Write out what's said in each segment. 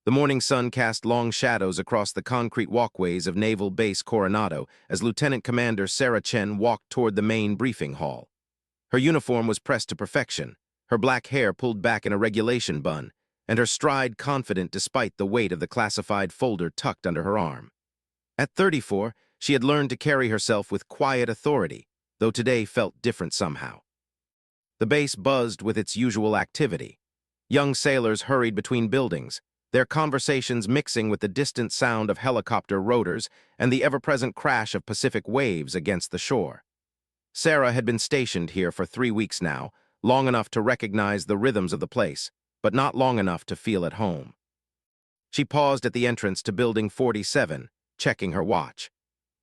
The morning sun cast long shadows across the concrete walkways of Naval Base Coronado as Lieutenant Commander Sarah Chen walked toward the main briefing hall. Her uniform was pressed to perfection, her black hair pulled back in a regulation bun, and her stride confident despite the weight of the classified folder tucked under her arm. At 34, she had learned to carry herself with quiet authority, though today felt different somehow. The base buzzed with its usual activity. Young sailors hurried between buildings, their conversations mixing with the distant sound of helicopter rotors and the ever-present crash of Pacific waves against the shore. Sarah had been stationed here for 3 weeks now, long enough to recognize the rhythms of the place, but not long enough to feel at home. She paused at the entrance to Building 47, checking her watch.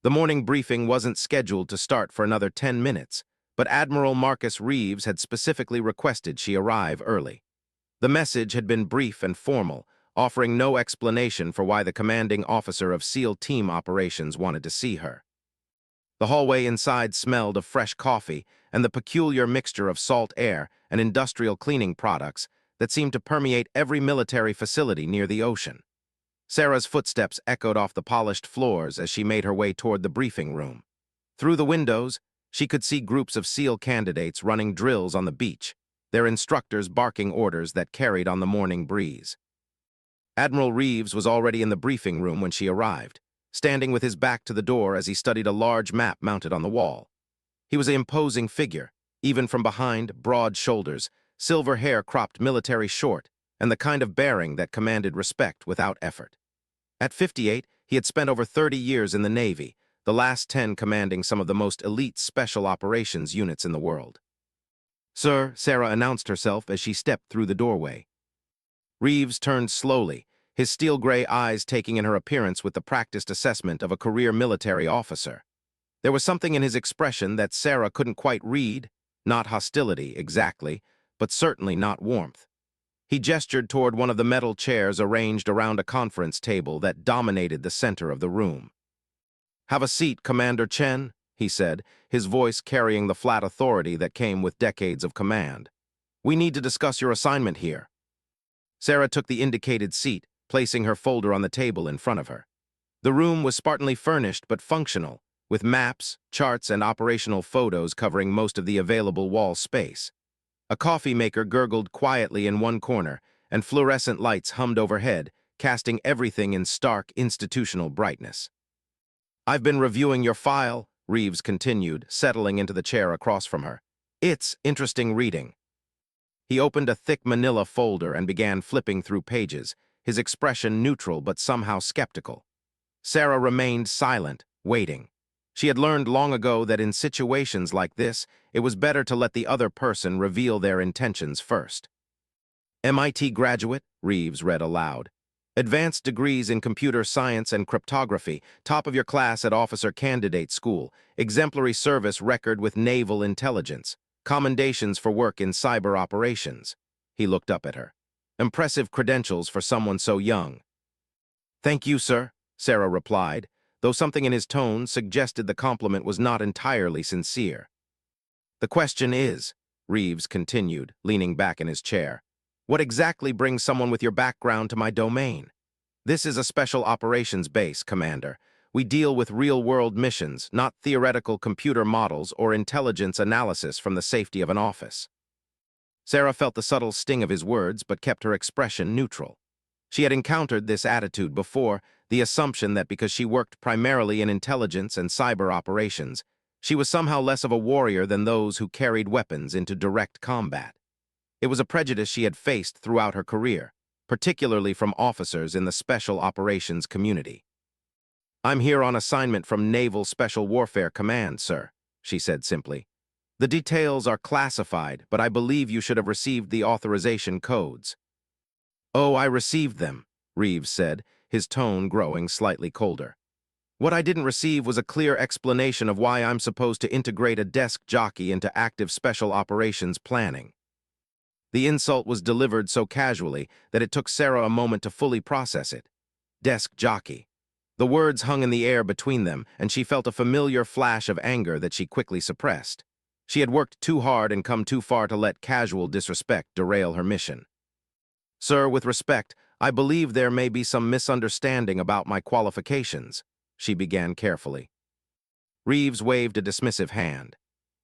The morning briefing wasn't scheduled to start for another 10 minutes, but Admiral Marcus Reeves had specifically requested she arrive early. The message had been brief and formal, offering no explanation for why the commanding officer of SEAL Team Operations wanted to see her. The hallway inside smelled of fresh coffee and the peculiar mixture of salt air and industrial cleaning products that seemed to permeate every military facility near the ocean. Sarah's footsteps echoed off the polished floors as she made her way toward the briefing room. Through the windows, she could see groups of SEAL candidates running drills on the beach, their instructors barking orders that carried on the morning breeze. Admiral Reeves was already in the briefing room when she arrived, standing with his back to the door as he studied a large map mounted on the wall. He was an imposing figure, even from behind, broad shoulders, silver hair cropped military short, and the kind of bearing that commanded respect without effort. At 58, he had spent over 30 years in the Navy, the last 10 commanding some of the most elite special operations units in the world. "Sir," Sarah announced herself as she stepped through the doorway. Reeves turned slowly, his steel-gray eyes taking in her appearance with the practiced assessment of a career military officer. There was something in his expression that Sarah couldn't quite read, not hostility, exactly, but certainly not warmth. He gestured toward one of the metal chairs arranged around a conference table that dominated the center of the room. "Have a seat, Commander Chen," he said, his voice carrying the flat authority that came with decades of command. "We need to discuss your assignment here." Sarah took the indicated seat, placing her folder on the table in front of her. The room was spartanly furnished but functional, with maps, charts, and operational photos covering most of the available wall space. A coffee maker gurgled quietly in one corner, and fluorescent lights hummed overhead, casting everything in stark institutional brightness. "I've been reviewing your file," Reeves continued, settling into the chair across from her. "It's interesting reading." He opened a thick manila folder and began flipping through pages, his expression neutral but somehow skeptical. Sarah remained silent, waiting. She had learned long ago that in situations like this, it was better to let the other person reveal their intentions first. "MIT graduate," Reeves read aloud. "Advanced degrees in computer science and cryptography, top of your class at Officer Candidate School, exemplary service record with naval intelligence, commendations for work in cyber operations." He looked up at her. "Impressive credentials for someone so young." "Thank you, sir," Sarah replied, though something in his tone suggested the compliment was not entirely sincere. "The question is," Reeves continued, leaning back in his chair, "what exactly brings someone with your background to my domain? This is a special operations base, Commander. We deal with real-world missions, not theoretical computer models or intelligence analysis from the safety of an office." Sarah felt the subtle sting of his words but kept her expression neutral. She had encountered this attitude before, the assumption that because she worked primarily in intelligence and cyber operations, she was somehow less of a warrior than those who carried weapons into direct combat. It was a prejudice she had faced throughout her career, particularly from officers in the special operations community. "I'm here on assignment from Naval Special Warfare Command, sir," she said simply. "The details are classified, but I believe you should have received the authorization codes." "Oh, I received them," Reeves said, his tone growing slightly colder. "What I didn't receive was a clear explanation of why I'm supposed to integrate a desk jockey into active special operations planning." The insult was delivered so casually that it took Sarah a moment to fully process it. Desk jockey. The words hung in the air between them, and she felt a familiar flash of anger that she quickly suppressed. She had worked too hard and come too far to let casual disrespect derail her mission. "Sir, with respect, I believe there may be some misunderstanding about my qualifications, she began carefully. Reeves waved a dismissive hand.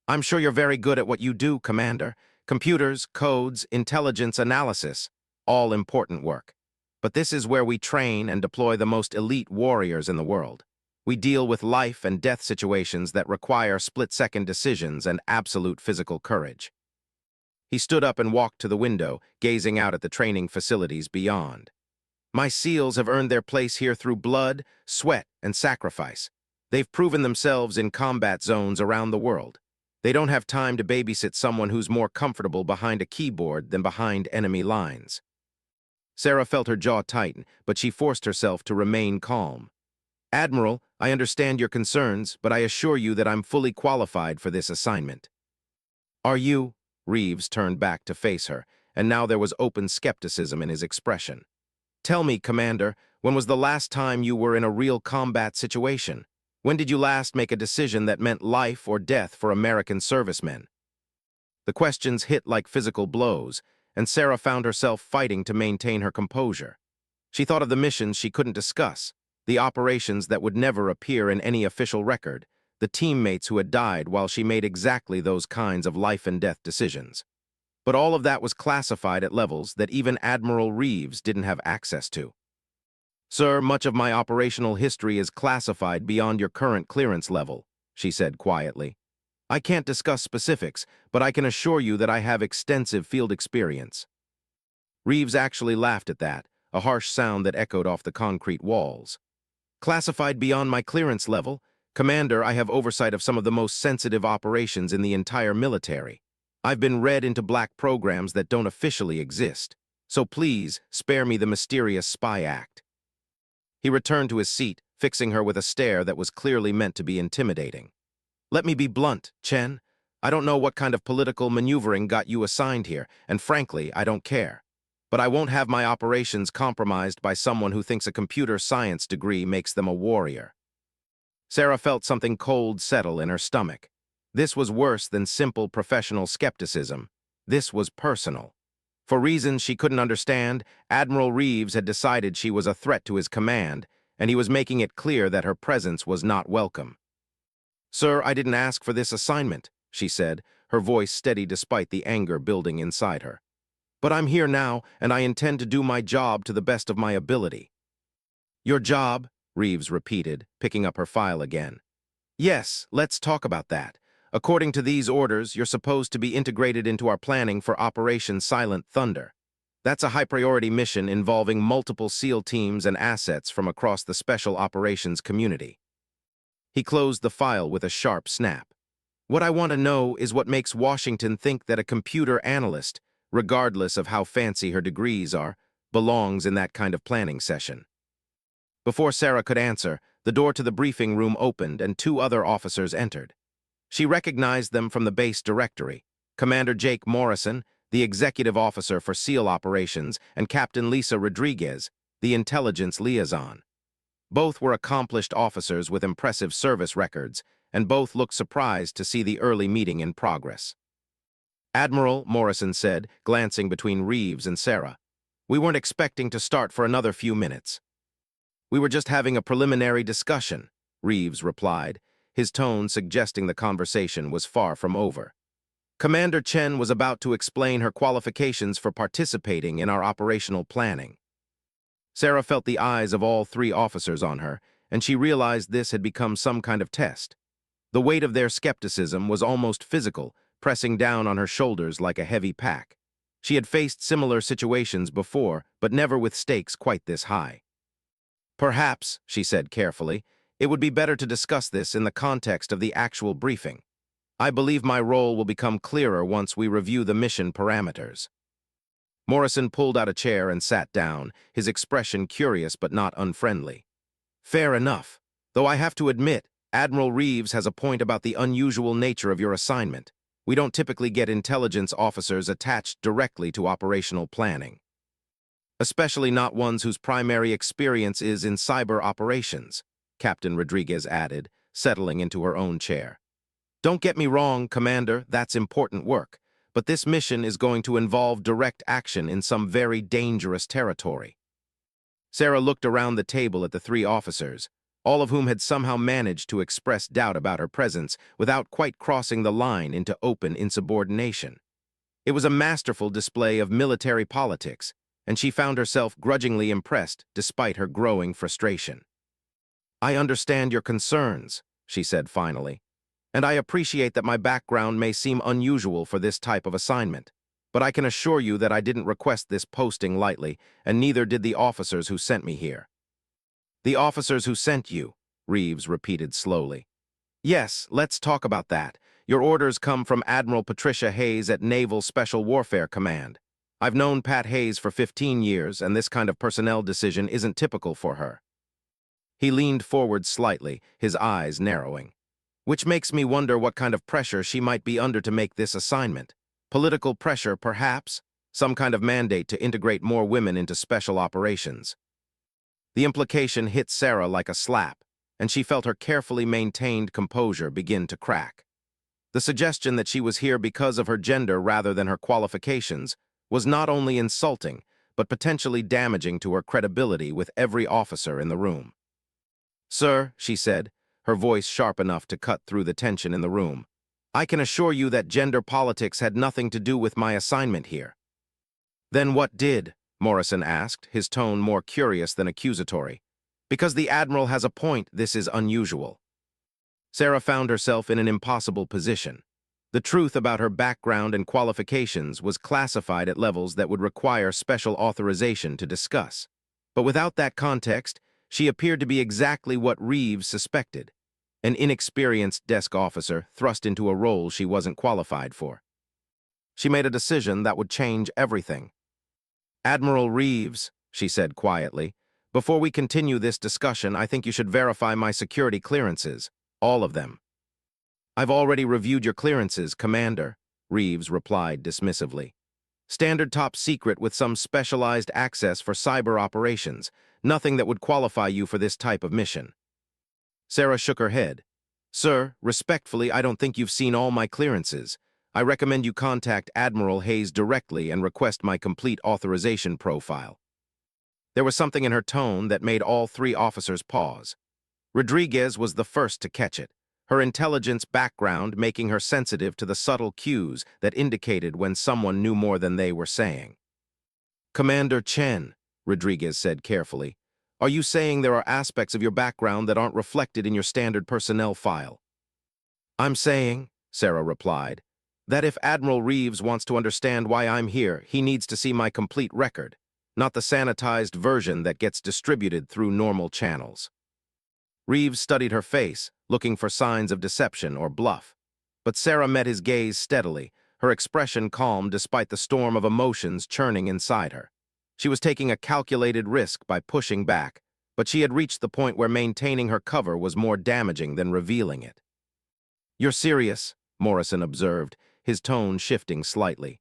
I'm sure you're very good at what you do, Commander. Computers, codes, intelligence analysis, all important work. But this is where we train and deploy the most elite warriors in the world. We deal with life and death situations that require split-second decisions and absolute physical courage. He stood up and walked to the window, gazing out at the training facilities beyond. My SEALs have earned their place here through blood, sweat, and sacrifice. They've proven themselves in combat zones around the world. They don't have time to babysit someone who's more comfortable behind a keyboard than behind enemy lines. Sarah felt her jaw tighten, but she forced herself to remain calm. Admiral, I understand your concerns, but I assure you that I'm fully qualified for this assignment. Are you? Reeves turned back to face her, and now there was open skepticism in his expression. Tell me, Commander, when was the last time you were in a real combat situation? When did you last make a decision that meant life or death for American servicemen? The questions hit like physical blows, and Sarah found herself fighting to maintain her composure. She thought of the missions she couldn't discuss, the operations that would never appear in any official record, the teammates who had died while she made exactly those kinds of life-and-death decisions. But all of that was classified at levels that even Admiral Reeves didn't have access to. Sir, much of my operational history is classified beyond your current clearance level, she said quietly. I can't discuss specifics, but I can assure you that I have extensive field experience. Reeves actually laughed at that, a harsh sound that echoed off the concrete walls. Classified beyond my clearance level? Commander, I have oversight of some of the most sensitive operations in the entire military. I've been read into black programs that don't officially exist, so please spare me the mysterious spy act. He returned to his seat, fixing her with a stare that was clearly meant to be intimidating. Let me be blunt, Chen. I don't know what kind of political maneuvering got you assigned here, and frankly, I don't care. But I won't have my operations compromised by someone who thinks a computer science degree makes them a warrior. Sarah felt something cold settle in her stomach. This was worse than simple professional skepticism. This was personal. For reasons she couldn't understand, Admiral Reeves had decided she was a threat to his command, and he was making it clear that her presence was not welcome. Sir, I didn't ask for this assignment, she said, her voice steady despite the anger building inside her. But I'm here now, and I intend to do my job to the best of my ability. Your job? Reeves repeated, picking up her file again. Yes, let's talk about that. According to these orders, you're supposed to be integrated into our planning for Operation Silent Thunder. That's a high-priority mission involving multiple SEAL teams and assets from across the Special Operations community. He closed the file with a sharp snap. What I want to know is what makes Washington think that a computer analyst, regardless of how fancy her degrees are, belongs in that kind of planning session. Before Sarah could answer, the door to the briefing room opened and two other officers entered. She recognized them from the base directory, Commander Jake Morrison, the executive officer for SEAL operations, and Captain Lisa Rodriguez, the intelligence liaison. Both were accomplished officers with impressive service records, and both looked surprised to see the early meeting in progress. Admiral, Morrison said, glancing between Reeves and Sarah. We weren't expecting to start for another few minutes. We were just having a preliminary discussion, Reeves replied, his tone suggesting the conversation was far from over. Commander Chen was about to explain her qualifications for participating in our operational planning. Sarah felt the eyes of all three officers on her, and she realized this had become some kind of test. The weight of their skepticism was almost physical, pressing down on her shoulders like a heavy pack. She had faced similar situations before, but never with stakes quite this high. Perhaps, she said carefully, it would be better to discuss this in the context of the actual briefing. I believe my role will become clearer once we review the mission parameters. Morrison pulled out a chair and sat down, his expression curious but not unfriendly. Fair enough, though I have to admit, Admiral Reeves has a point about the unusual nature of your assignment. We don't typically get intelligence officers attached directly to operational planning. Especially not ones whose primary experience is in cyber operations, Captain Rodriguez added, settling into her own chair. Don't get me wrong, Commander, that's important work, but this mission is going to involve direct action in some very dangerous territory. Sarah looked around the table at the three officers, all of whom had somehow managed to express doubt about her presence without quite crossing the line into open insubordination. It was a masterful display of military politics, and she found herself grudgingly impressed despite her growing frustration. "I understand your concerns," she said finally, "and I appreciate that my background may seem unusual for this type of assignment. But I can assure you that I didn't request this posting lightly, and neither did the officers who sent me here." "The officers who sent you," Reeves repeated slowly. "Yes, let's talk about that. Your orders come from Admiral Patricia Hayes at Naval Special Warfare Command. I've known Pat Hayes for 15 years, and this kind of personnel decision isn't typical for her." He leaned forward slightly, his eyes narrowing. "Which makes me wonder what kind of pressure she might be under to make this assignment. Political pressure, perhaps? Some kind of mandate to integrate more women into special operations." The implication hit Sarah like a slap, and she felt her carefully maintained composure begin to crack. The suggestion that she was here because of her gender rather than her qualifications was not only insulting, but potentially damaging to her credibility with every officer in the room. "Sir," she said, her voice sharp enough to cut through the tension in the room, "I can assure you that gender politics had nothing to do with my assignment here." "Then what did?" Morrison asked, his tone more curious than accusatory. "Because the Admiral has a point, this is unusual." Sarah found herself in an impossible position. The truth about her background and qualifications was classified at levels that would require special authorization to discuss. But without that context, she appeared to be exactly what Reeves suspected, an inexperienced desk officer thrust into a role she wasn't qualified for. She made a decision that would change everything. "Admiral Reeves," she said quietly, "before we continue this discussion, I think you should verify my security clearances, all of them." "I've already reviewed your clearances, Commander," Reeves replied dismissively. "Standard top secret with some specialized access for cyber operations, nothing that would qualify you for this type of mission." Sarah shook her head. "Sir, respectfully, I don't think you've seen all my clearances. I recommend you contact Admiral Hayes directly and request my complete authorization profile." There was something in her tone that made all three officers pause. Rodriguez was the first to catch it, her intelligence background making her sensitive to the subtle cues that indicated when someone knew more than they were saying. "Commander Chen," Rodriguez said carefully, "are you saying there are aspects of your background that aren't reflected in your standard personnel file?" "I'm saying," Sarah replied, "that if Admiral Reeves wants to understand why I'm here, he needs to see my complete record, not the sanitized version that gets distributed through normal channels." Reeves studied her face, looking for signs of deception or bluff. But Sarah met his gaze steadily, her expression calm despite the storm of emotions churning inside her. She was taking a calculated risk by pushing back, but she had reached the point where maintaining her cover was more damaging than revealing it. "You're serious," Morrison observed, his tone shifting slightly.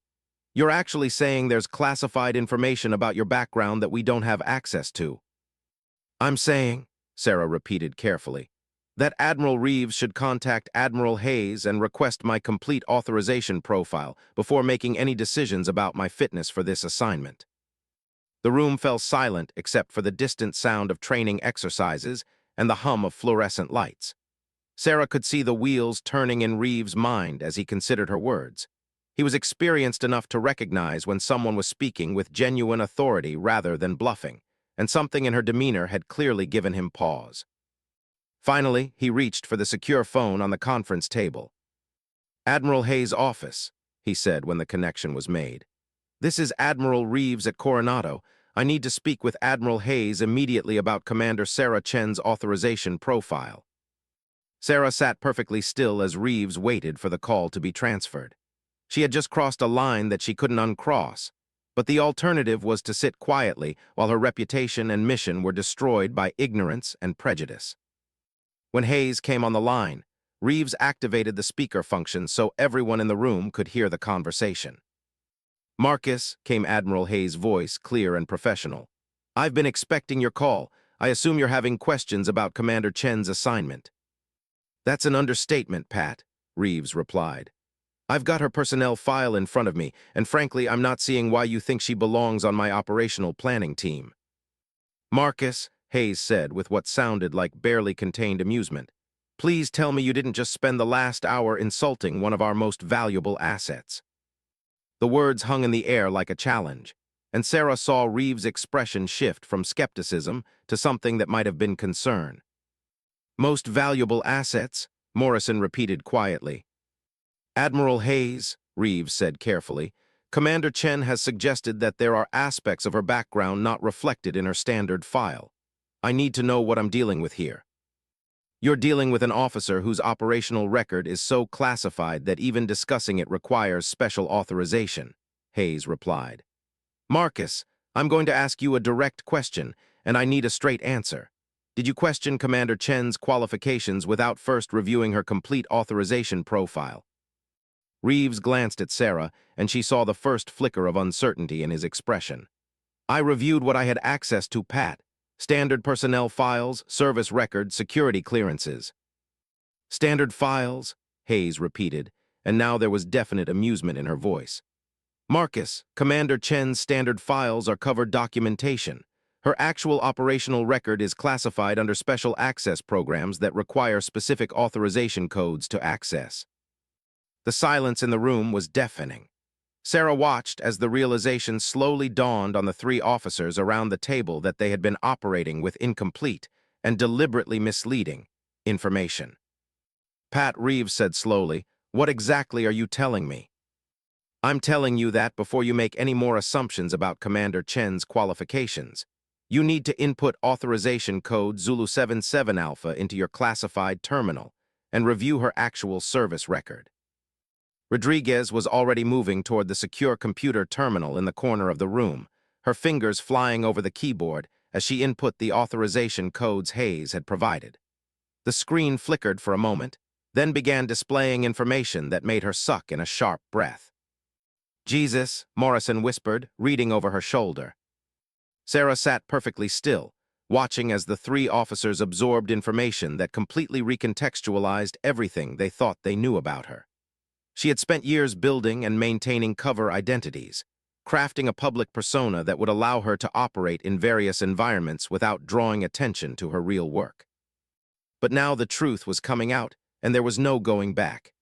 "You're actually saying there's classified information about your background that we don't have access to?" "I'm saying," Sarah repeated carefully, "that Admiral Reeves should contact Admiral Hayes and request my complete authorization profile before making any decisions about my fitness for this assignment." The room fell silent except for the distant sound of training exercises and the hum of fluorescent lights. Sarah could see the wheels turning in Reeves' mind as he considered her words. He was experienced enough to recognize when someone was speaking with genuine authority rather than bluffing, and something in her demeanor had clearly given him pause. Finally, he reached for the secure phone on the conference table. "Admiral Hayes' office," he said when the connection was made. "This is Admiral Reeves at Coronado. I need to speak with Admiral Hayes immediately about Commander Sarah Chen's authorization profile." Sarah sat perfectly still as Reeves waited for the call to be transferred. She had just crossed a line that she couldn't uncross, but the alternative was to sit quietly while her reputation and mission were destroyed by ignorance and prejudice. When Hayes came on the line, Reeves activated the speaker function so everyone in the room could hear the conversation. "Marcus," came Admiral Hayes' voice, clear and professional. "I've been expecting your call. I assume you're having questions about Commander Chen's assignment." "That's an understatement, Pat," Reeves replied. "I've got her personnel file in front of me, and frankly, I'm not seeing why you think she belongs on my operational planning team." Marcus, Hayes said with what sounded like barely contained amusement, please tell me you didn't just spend the last hour insulting one of our most valuable assets. The words hung in the air like a challenge, and Sarah saw Reeves' expression shift from skepticism to something that might have been concern. Most valuable assets, Morrison repeated quietly. Admiral Hayes, Reeves said carefully, Commander Chen has suggested that there are aspects of her background not reflected in her standard file. I need to know what I'm dealing with here. You're dealing with an officer whose operational record is so classified that even discussing it requires special authorization, Hayes replied. Marcus, I'm going to ask you a direct question, and I need a straight answer. Did you question Commander Chen's qualifications without first reviewing her complete authorization profile? Reeves glanced at Sarah, and she saw the first flicker of uncertainty in his expression. I reviewed what I had access to, Pat. Standard personnel files, service records, security clearances. Standard files, Hayes repeated, and now there was definite amusement in her voice. Marcus, Commander Chen's standard files are covered documentation. Her actual operational record is classified under special access programs that require specific authorization codes to access. The silence in the room was deafening. Sarah watched as the realization slowly dawned on the three officers around the table that they had been operating with incomplete and deliberately misleading information. Pat, Reeves said slowly, "What exactly are you telling me?" I'm telling you that before you make any more assumptions about Commander Chen's qualifications, you need to input authorization code Zulu 77 Alpha into your classified terminal and review her actual service record. Rodriguez was already moving toward the secure computer terminal in the corner of the room, her fingers flying over the keyboard as she input the authorization codes Hayes had provided. The screen flickered for a moment, then began displaying information that made her suck in a sharp breath. Jesus, Morrison whispered, reading over her shoulder. Sarah sat perfectly still, watching as the three officers absorbed information that completely recontextualized everything they thought they knew about her. She had spent years building and maintaining cover identities, crafting a public persona that would allow her to operate in various environments without drawing attention to her real work. But now the truth was coming out, and there was no going back.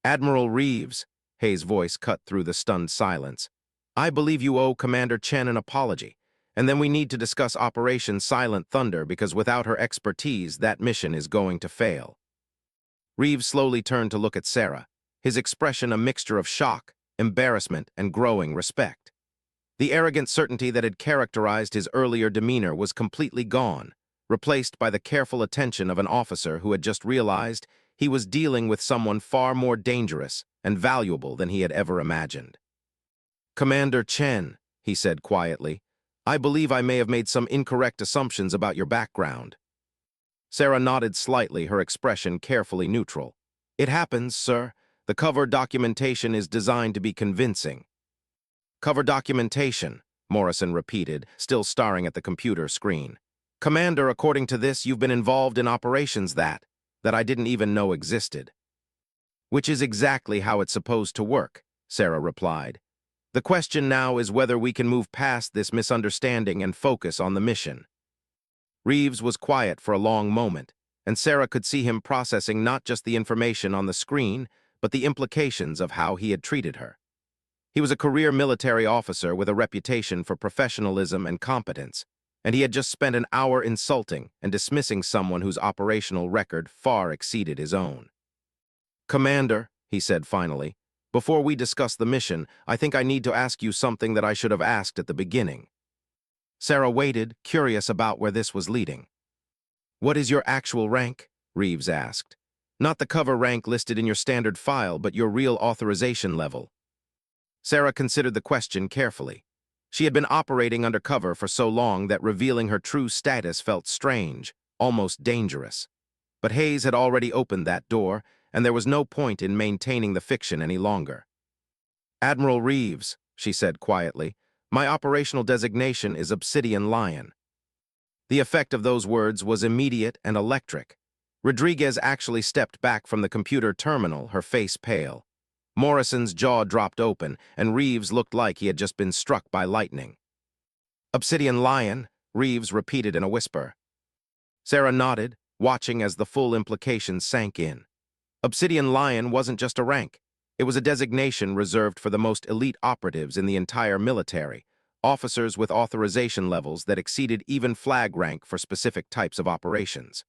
Admiral Reeves, Hayes' voice cut through the stunned silence, I believe you owe Commander Chen an apology, and then we need to discuss Operation Silent Thunder because without her expertise, that mission is going to fail. Reeves slowly turned to look at Sarah, his expression a mixture of shock, embarrassment, and growing respect. The arrogant certainty that had characterized his earlier demeanor was completely gone, replaced by the careful attention of an officer who had just realized he was dealing with someone far more dangerous and valuable than he had ever imagined. Commander Chen, he said quietly, I believe I may have made some incorrect assumptions about your background. Sarah nodded slightly, her expression carefully neutral. It happens, sir. The cover documentation is designed to be convincing. Cover documentation, Morrison repeated, still staring at the computer screen. Commander, according to this, you've been involved in operations that I didn't even know existed. Which is exactly how it's supposed to work, Sarah replied. The question now is whether we can move past this misunderstanding and focus on the mission. Reeves was quiet for a long moment, and Sarah could see him processing not just the information on the screen, but the implications of how he had treated her. He was a career military officer with a reputation for professionalism and competence, and he had just spent an hour insulting and dismissing someone whose operational record far exceeded his own. Commander, he said finally, before we discuss the mission, I think I need to ask you something that I should have asked at the beginning. Sarah waited, curious about where this was leading. What is your actual rank? Reeves asked. Not the cover rank listed in your standard file, but your real authorization level. Sarah considered the question carefully. She had been operating under cover for so long that revealing her true status felt strange, almost dangerous. But Hayes had already opened that door, and there was no point in maintaining the fiction any longer. Admiral Reeves, she said quietly, my operational designation is Obsidian Lion. The effect of those words was immediate and electric. Rodriguez actually stepped back from the computer terminal, her face pale. Morrison's jaw dropped open, and Reeves looked like he had just been struck by lightning. Obsidian Lion, Reeves repeated in a whisper. Sarah nodded, watching as the full implications sank in. Obsidian Lion wasn't just a rank. It was a designation reserved for the most elite operatives in the entire military, officers with authorization levels that exceeded even flag rank for specific types of operations.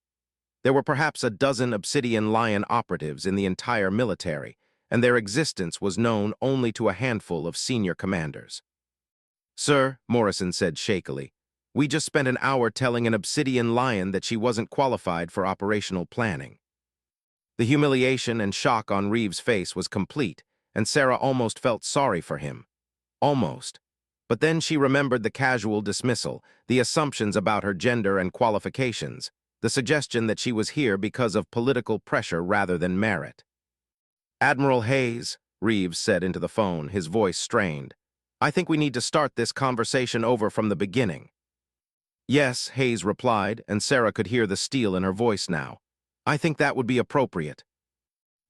There were perhaps a dozen Obsidian Lion operatives in the entire military, and their existence was known only to a handful of senior commanders. "Sir," Morrison said shakily, "we just spent an hour telling an Obsidian Lion that she wasn't qualified for operational planning." The humiliation and shock on Reeves' face was complete, and Sarah almost felt sorry for him. Almost. But then she remembered the casual dismissal, the assumptions about her gender and qualifications, the suggestion that she was here because of political pressure rather than merit. "Admiral Hayes," Reeves said into the phone, his voice strained, "I think we need to start this conversation over from the beginning." "Yes," Hayes replied, and Sarah could hear the steel in her voice now. "I think that would be appropriate."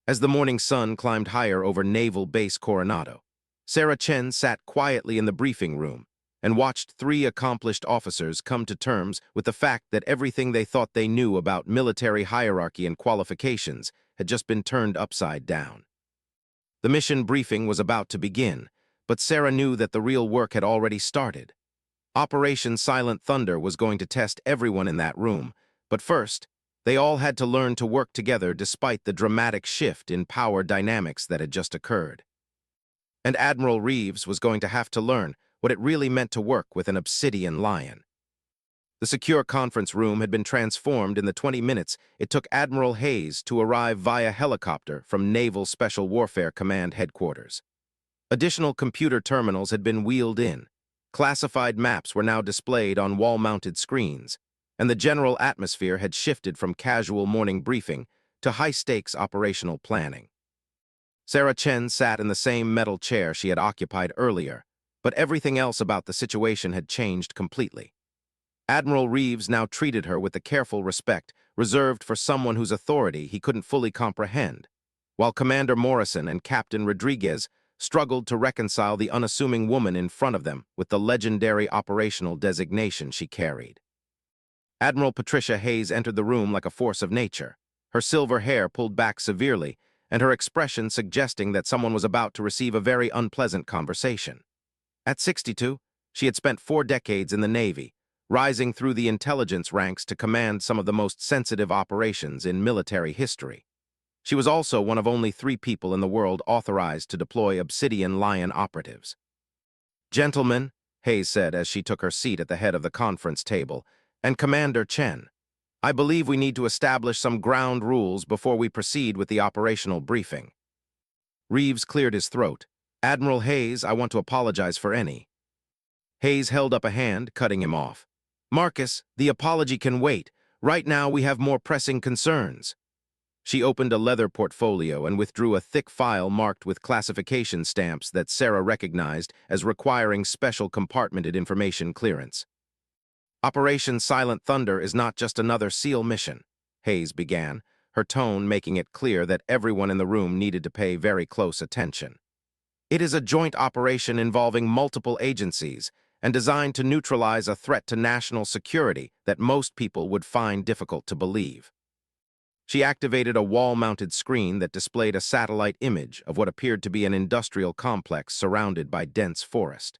As the morning sun climbed higher over Naval Base Coronado, Sarah Chen sat quietly in the briefing room and watched three accomplished officers come to terms with the fact that everything they thought they knew about military hierarchy and qualifications had just been turned upside down. The mission briefing was about to begin, but Sarah knew that the real work had already started. Operation Silent Thunder was going to test everyone in that room, but first, they all had to learn to work together despite the dramatic shift in power dynamics that had just occurred. And Admiral Reeves was going to have to learn what it really meant to work with an Obsidian Lion. The secure conference room had been transformed in the 20 minutes it took Admiral Hayes to arrive via helicopter from Naval Special Warfare Command headquarters. Additional computer terminals had been wheeled in. Classified maps were now displayed on wall-mounted screens, and the general atmosphere had shifted from casual morning briefing to high-stakes operational planning. Sarah Chen sat in the same metal chair she had occupied earlier, but everything else about the situation had changed completely. Admiral Reeves now treated her with the careful respect reserved for someone whose authority he couldn't fully comprehend, while Commander Morrison and Captain Rodriguez struggled to reconcile the unassuming woman in front of them with the legendary operational designation she carried. Admiral Patricia Hayes entered the room like a force of nature, her silver hair pulled back severely, and her expression suggesting that someone was about to receive a very unpleasant conversation. At 62, she had spent 4 decades in the Navy, rising through the intelligence ranks to command some of the most sensitive operations in military history. She was also one of only 3 people in the world authorized to deploy Obsidian Lion operatives. "Gentlemen," Hayes said as she took her seat at the head of the conference table, "and Commander Chen, I believe we need to establish some ground rules before we proceed with the operational briefing." Reeves cleared his throat. "Admiral Hayes, I want to apologize for any." Hayes held up a hand, cutting him off. "Marcus, the apology can wait. Right now we have more pressing concerns." She opened a leather portfolio and withdrew a thick file marked with classification stamps that Sarah recognized as requiring special compartmented information clearance. "Operation Silent Thunder is not just another SEAL mission," Hayes began, her tone making it clear that everyone in the room needed to pay very close attention. "It is a joint operation involving multiple agencies and designed to neutralize a threat to national security that most people would find difficult to believe." She activated a wall-mounted screen that displayed a satellite image of what appeared to be an industrial complex surrounded by dense forest.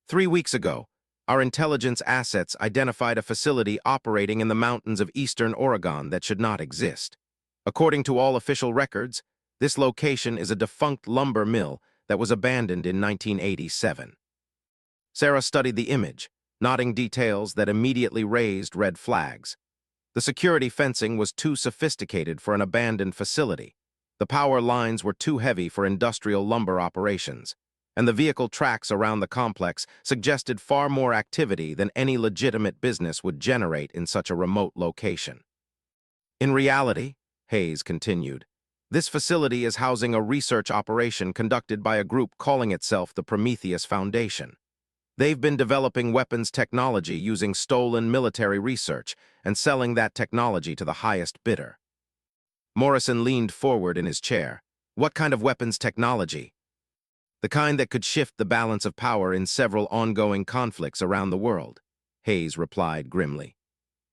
3 weeks ago, our intelligence assets identified a facility operating in the mountains of eastern Oregon that should not exist. According to all official records, this location is a defunct lumber mill that was abandoned in 1987. Sarah studied the image, noting details that immediately raised red flags. The security fencing was too sophisticated for an abandoned facility. The power lines were too heavy for industrial lumber operations, and the vehicle tracks around the complex suggested far more activity than any legitimate business would generate in such a remote location. "In reality," Hayes continued, "this facility is housing a research operation conducted by a group calling itself the Prometheus Foundation. They've been developing weapons technology using stolen military research and selling that technology to the highest bidder." Morrison leaned forward in his chair. "What kind of weapons technology?" "The kind that could shift the balance of power in several ongoing conflicts around the world. Hayes replied grimly.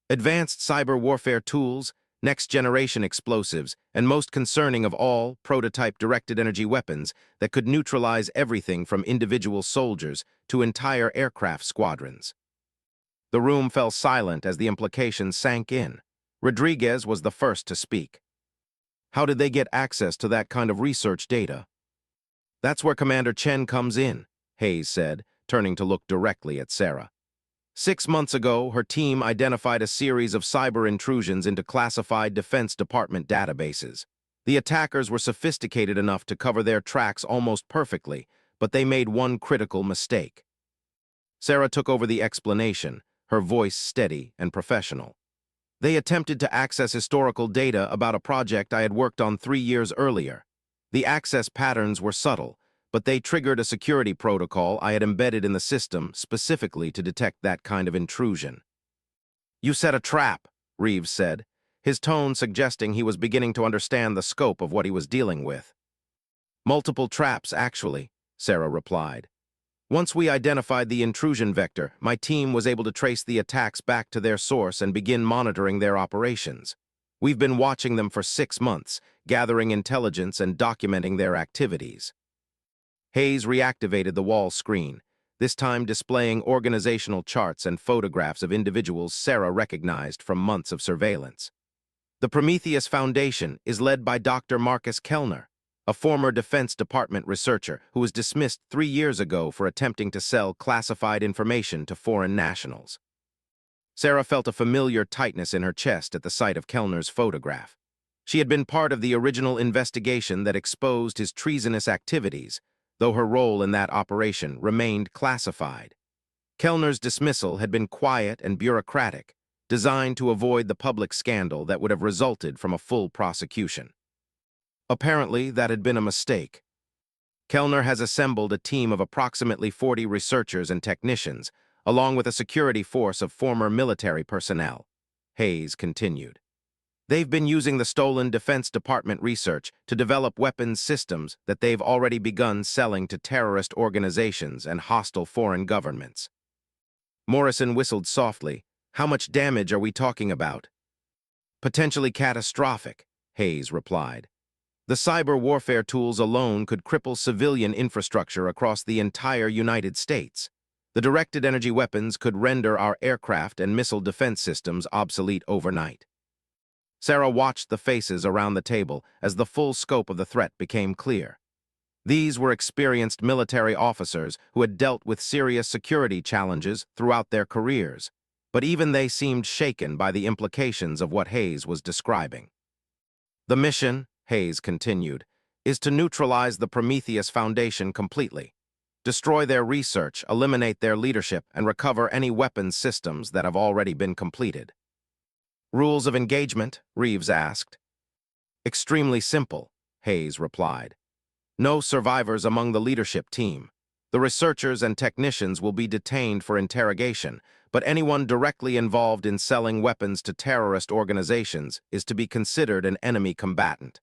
Advanced cyber warfare tools, next-generation explosives, and most concerning of all, prototype directed energy weapons that could neutralize everything from individual soldiers to entire aircraft squadrons. The room fell silent as the implications sank in. Rodriguez was the first to speak. How did they get access to that kind of research data? That's where Commander Chen comes in, Hayes said, turning to look directly at Sarah. 6 months ago, her team identified a series of cyber intrusions into classified Defense Department databases. The attackers were sophisticated enough to cover their tracks almost perfectly, but they made one critical mistake. Sarah took over the explanation, her voice steady and professional. They attempted to access historical data about a project I had worked on 3 years earlier. The access patterns were subtle, but they triggered a security protocol I had embedded in the system specifically to detect that kind of intrusion. You set a trap, Reeves said, his tone suggesting he was beginning to understand the scope of what he was dealing with. Multiple traps, actually, Sarah replied. Once we identified the intrusion vector, my team was able to trace the attacks back to their source and begin monitoring their operations. We've been watching them for 6 months, gathering intelligence and documenting their activities. Hayes reactivated the wall screen, this time displaying organizational charts and photographs of individuals Sarah recognized from months of surveillance. The Prometheus Foundation is led by Dr. Marcus Kellner, a former Defense Department researcher who was dismissed 3 years ago for attempting to sell classified information to foreign nationals. Sarah felt a familiar tightness in her chest at the sight of Kellner's photograph. She had been part of the original investigation that exposed his treasonous activities, though her role in that operation remained classified. Kellner's dismissal had been quiet and bureaucratic, designed to avoid the public scandal that would have resulted from a full prosecution. Apparently, that had been a mistake. Kellner has assembled a team of approximately 40 researchers and technicians, along with a security force of former military personnel, Hayes continued. They've been using the stolen Defense Department research to develop weapons systems that they've already begun selling to terrorist organizations and hostile foreign governments. Morrison whistled softly. How much damage are we talking about? Potentially catastrophic, Hayes replied. The cyber warfare tools alone could cripple civilian infrastructure across the entire United States. The directed energy weapons could render our aircraft and missile defense systems obsolete overnight. Sarah watched the faces around the table as the full scope of the threat became clear. These were experienced military officers who had dealt with serious security challenges throughout their careers, but even they seemed shaken by the implications of what Hayes was describing. The mission, Hayes continued, is to neutralize the Prometheus Foundation completely, destroy their research, eliminate their leadership, and recover any weapons systems that have already been completed. Rules of engagement? Reeves asked. Extremely simple, Hayes replied. No survivors among the leadership team. The researchers and technicians will be detained for interrogation, but anyone directly involved in selling weapons to terrorist organizations is to be considered an enemy combatant.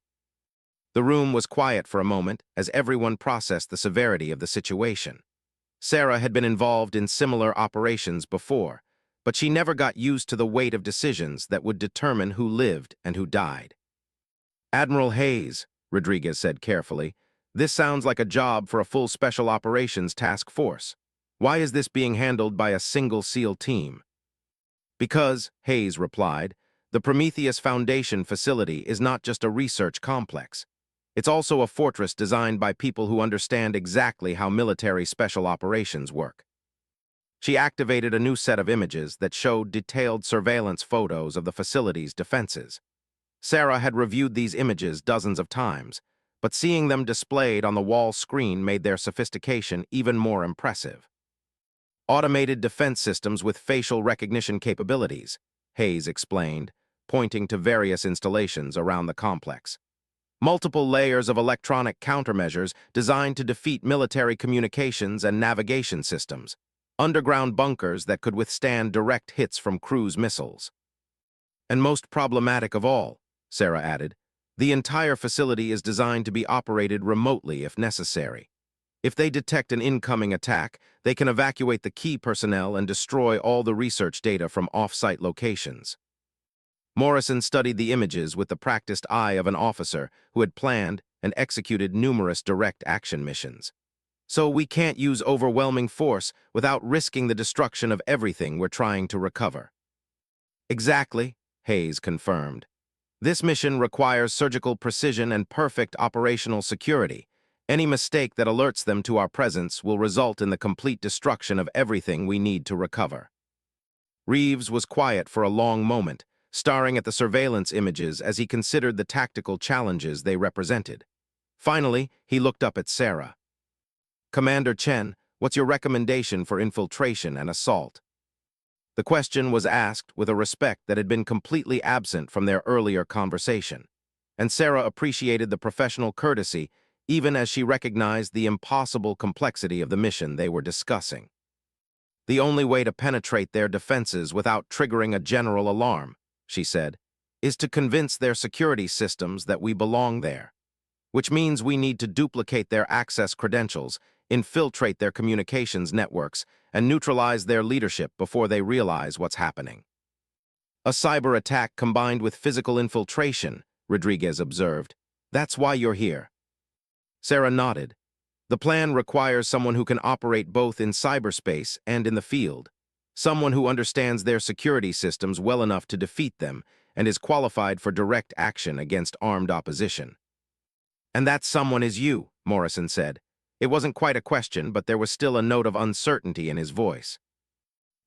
The room was quiet for a moment as everyone processed the severity of the situation. Sarah had been involved in similar operations before, but she never got used to the weight of decisions that would determine who lived and who died. Admiral Hayes, Rodriguez said carefully, this sounds like a job for a full special operations task force. Why is this being handled by a single SEAL team? Because, Hayes replied, the Prometheus Foundation facility is not just a research complex. It's also a fortress designed by people who understand exactly how military special operations work. She activated a new set of images that showed detailed surveillance photos of the facility's defenses. Sarah had reviewed these images dozens of times, but seeing them displayed on the wall screen made their sophistication even more impressive. Automated defense systems with facial recognition capabilities, Hayes explained, pointing to various installations around the complex. Multiple layers of electronic countermeasures designed to defeat military communications and navigation systems. Underground bunkers that could withstand direct hits from cruise missiles. And most problematic of all, Sarah added, the entire facility is designed to be operated remotely if necessary. If they detect an incoming attack, they can evacuate the key personnel and destroy all the research data from off-site locations. Morrison studied the images with the practiced eye of an officer who had planned and executed numerous direct action missions. So we can't use overwhelming force without risking the destruction of everything we're trying to recover. Exactly, Hayes confirmed. This mission requires surgical precision and perfect operational security. Any mistake that alerts them to our presence will result in the complete destruction of everything we need to recover. Reeves was quiet for a long moment, staring at the surveillance images as he considered the tactical challenges they represented. Finally, he looked up at Sarah. "Commander Chen, what's your recommendation for infiltration and assault?" The question was asked with a respect that had been completely absent from their earlier conversation, and Sarah appreciated the professional courtesy even as she recognized the impossible complexity of the mission they were discussing. "The only way to penetrate their defenses without triggering a general alarm," she said, "is to convince their security systems that we belong there. Which means we need to duplicate their access credentials, infiltrate their communications networks, and neutralize their leadership before they realize what's happening." "A cyber attack combined with physical infiltration," Rodriguez observed. "That's why you're here." Sarah nodded. "The plan requires someone who can operate both in cyberspace and in the field, someone who understands their security systems well enough to defeat them and is qualified for direct action against armed opposition." "And that someone is you," Morrison said. It wasn't quite a question, but there was still a note of uncertainty in his voice.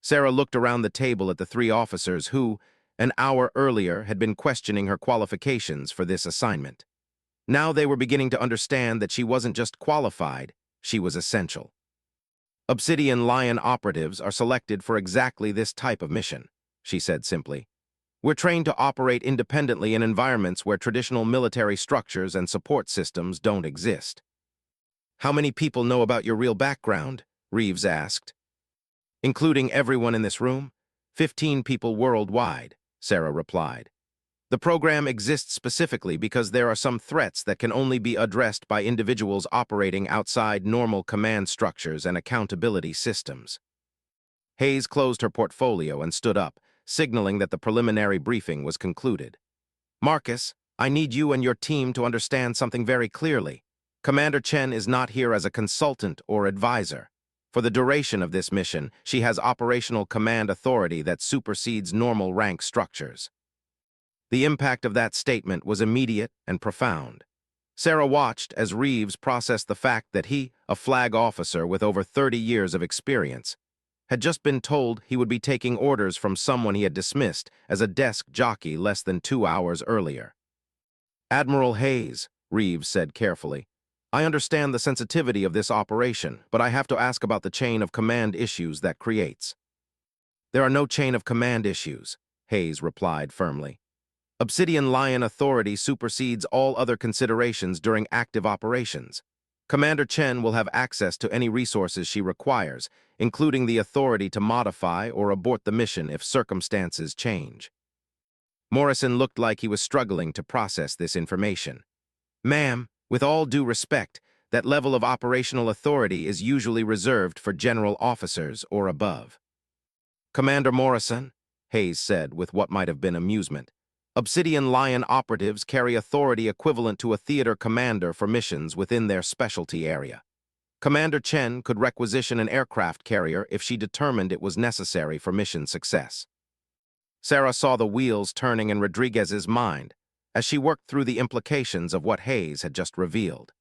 Sarah looked around the table at the three officers who, an hour earlier, had been questioning her qualifications for this assignment. Now they were beginning to understand that she wasn't just qualified, she was essential. "Obsidian Lion operatives are selected for exactly this type of mission," she said simply. "We're trained to operate independently in environments where traditional military structures and support systems don't exist." "How many people know about your real background?" Reeves asked. "Including everyone in this room? 15 people worldwide," Sarah replied. "The program exists specifically because there are some threats that can only be addressed by individuals operating outside normal command structures and accountability systems." Hayes closed her portfolio and stood up, signaling that the preliminary briefing was concluded. "Marcus, I need you and your team to understand something very clearly. Commander Chen is not here as a consultant or advisor. For the duration of this mission, she has operational command authority that supersedes normal rank structures." The impact of that statement was immediate and profound. Sarah watched as Reeves processed the fact that he, a flag officer with over 30 years of experience, had just been told he would be taking orders from someone he had dismissed as a desk jockey less than 2 hours earlier. "Admiral Hayes," Reeves said carefully, "I understand the sensitivity of this operation, but I have to ask about the chain of command issues that creates." "There are no chain of command issues," Hayes replied firmly. "Obsidian Lion authority supersedes all other considerations during active operations. Commander Chen will have access to any resources she requires, including the authority to modify or abort the mission if circumstances change." Morrison looked like he was struggling to process this information. "Ma'am, with all due respect, that level of operational authority is usually reserved for general officers or above." "Commander Morrison," Hayes said with what might have been amusement, "Obsidian Lion operatives carry authority equivalent to a theater commander for missions within their specialty area. Commander Chen could requisition an aircraft carrier if she determined it was necessary for mission success." Sarah saw the wheels turning in Rodriguez's mind as she worked through the implications of what Hayes had just revealed.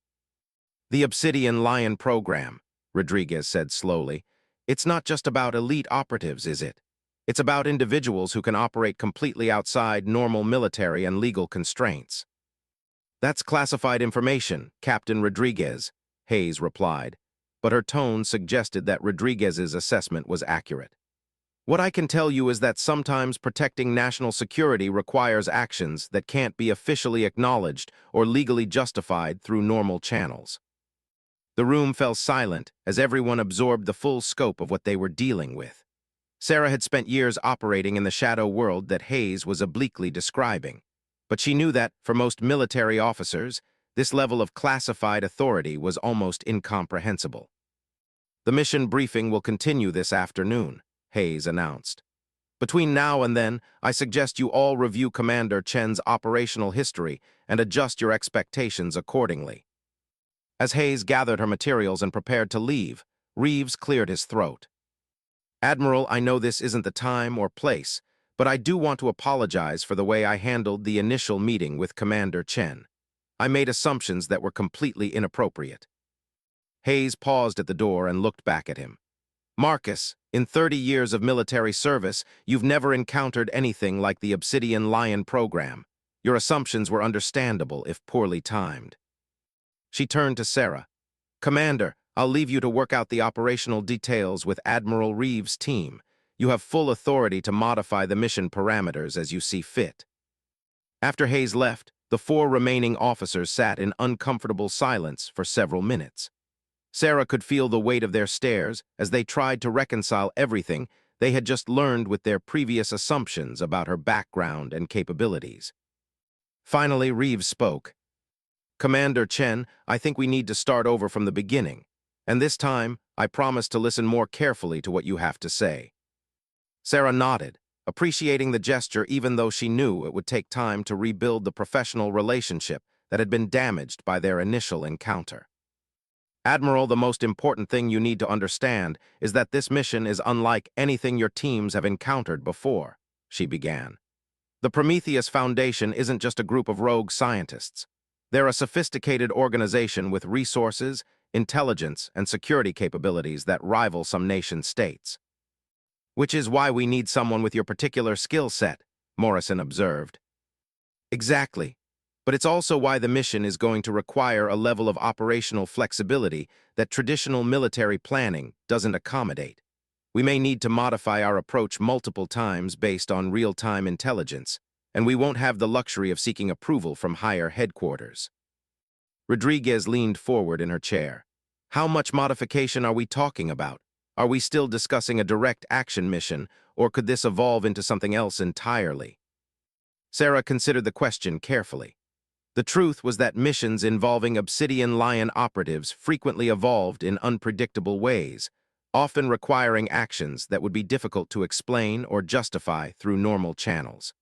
"The Obsidian Lion program," Rodriguez said slowly, "it's not just about elite operatives, is it? It's about individuals who can operate completely outside normal military and legal constraints." "That's classified information, Captain Rodriguez," Hayes replied, but her tone suggested that Rodriguez's assessment was accurate. "What I can tell you is that sometimes protecting national security requires actions that can't be officially acknowledged or legally justified through normal channels." The room fell silent as everyone absorbed the full scope of what they were dealing with. Sarah had spent years operating in the shadow world that Hayes was obliquely describing, but she knew that, for most military officers, This level of classified authority was almost incomprehensible. "The mission briefing will continue this afternoon," Hayes announced. "Between now and then, I suggest you all review Commander Chen's operational history and adjust your expectations accordingly." As Hayes gathered her materials and prepared to leave, Reeves cleared his throat. "Admiral, I know this isn't the time or place, but I do want to apologize for the way I handled the initial meeting with Commander Chen. I made assumptions that were completely inappropriate." Hayes paused at the door and looked back at him. "Marcus, in 30 years of military service, you've never encountered anything like the Obsidian Lion program. Your assumptions were understandable if poorly timed." She turned to Sarah. "Commander, I'll leave you to work out the operational details with Admiral Reeves' team. You have full authority to modify the mission parameters as you see fit." After Hayes left, the 4 remaining officers sat in uncomfortable silence for several minutes. Sarah could feel the weight of their stares as they tried to reconcile everything they had just learned with their previous assumptions about her background and capabilities. Finally, Reeves spoke. "Commander Chen, I think we need to start over from the beginning, and this time I promise to listen more carefully to what you have to say." Sarah nodded, appreciating the gesture even though she knew it would take time to rebuild the professional relationship that had been damaged by their initial encounter. "Admiral, the most important thing you need to understand is that this mission is unlike anything your teams have encountered before," she began. "The Prometheus Foundation isn't just a group of rogue scientists. They're a sophisticated organization with resources, intelligence, and security capabilities that rival some nation-states. Which is why we need someone with your particular skill set," Morrison observed. "Exactly. But it's also why the mission is going to require a level of operational flexibility that traditional military planning doesn't accommodate. We may need to modify our approach multiple times based on real-time intelligence, and we won't have the luxury of seeking approval from higher headquarters." Rodriguez leaned forward in her chair. "How much modification are we talking about? Are we still discussing a direct action mission, or could this evolve into something else entirely?" Sarah considered the question carefully. The truth was that missions involving Obsidian Lion operatives frequently evolved in unpredictable ways, often requiring actions that would be difficult to explain or justify through normal channels.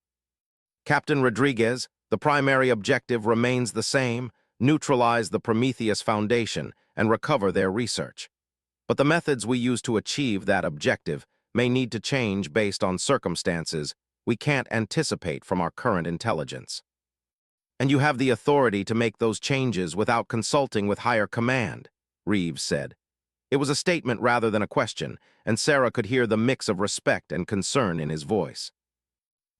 "Captain Rodriguez, the primary objective remains the same: neutralize the Prometheus Foundation and recover their research. But the methods we use to achieve that objective may need to change based on circumstances we can't anticipate from our current intelligence. And you have the authority to make those changes without consulting with higher command," Reeves said. It was a statement rather than a question, and Sarah could hear the mix of respect and concern in his voice.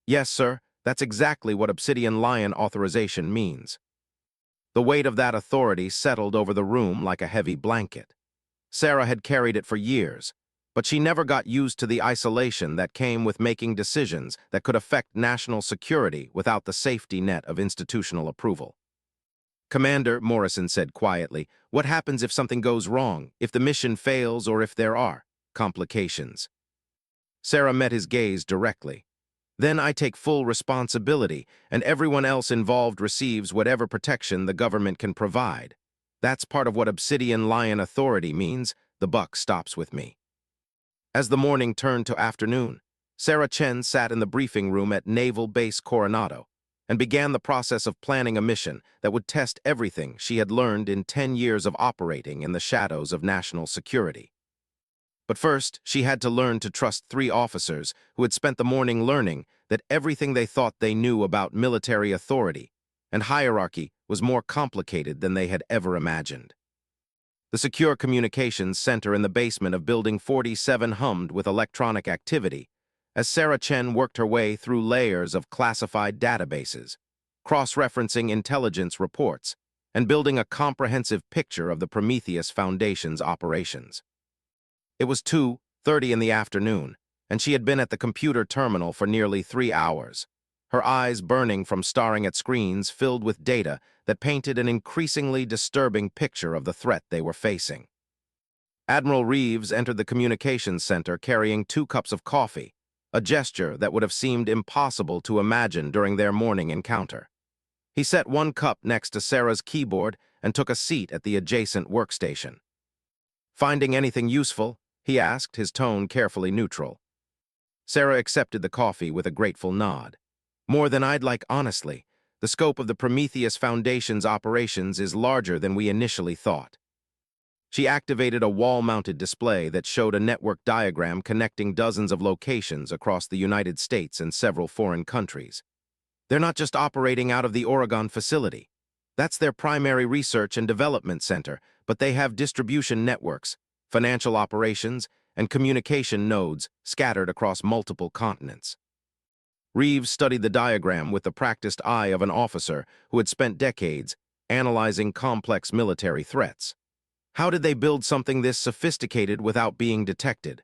"Yes, sir, that's exactly what Obsidian Lion authorization means." The weight of that authority settled over the room like a heavy blanket. Sarah had carried it for years, but she never got used to the isolation that came with making decisions that could affect national security without the safety net of institutional approval. "Commander," Morrison said quietly, "what happens if something goes wrong, if the mission fails, or if there are complications?" Sarah met his gaze directly. "Then I take full responsibility, and everyone else involved receives whatever protection the government can provide. That's part of what Obsidian Lion authority means. The buck stops with me." As the morning turned to afternoon, Sarah Chen sat in the briefing room at Naval Base Coronado and began the process of planning a mission that would test everything she had learned in 10 years of operating in the shadows of national security. But first, she had to learn to trust 3 officers who had spent the morning learning that everything they thought they knew about military authority and hierarchy was more complicated than they had ever imagined. The secure communications center in the basement of Building 47 hummed with electronic activity as Sarah Chen worked her way through layers of classified databases, cross-referencing intelligence reports, and building a comprehensive picture of the Prometheus Foundation's operations. It was 2:30 in the afternoon, and she had been at the computer terminal for nearly 3 hours, her eyes burning from staring at screens filled with data that painted an increasingly disturbing picture of the threat they were facing. Admiral Reeves entered the communications center carrying 2 cups of coffee, a gesture that would have seemed impossible to imagine during their morning encounter. He set one cup next to Sarah's keyboard and took a seat at the adjacent workstation. "Finding anything useful?" he asked, his tone carefully neutral. Sarah accepted the coffee with a grateful nod. "More than I'd like, honestly. The scope of the Prometheus Foundation's operations is larger than we initially thought." She activated a wall-mounted display that showed a network diagram connecting dozens of locations across the United States and several foreign countries. They're not just operating out of the Oregon facility. That's their primary research and development center, but they have distribution networks, financial operations, and communication nodes scattered across multiple continents. Reeves studied the diagram with the practiced eye of an officer who had spent decades analyzing complex military threats. How did they build something this sophisticated without being detected?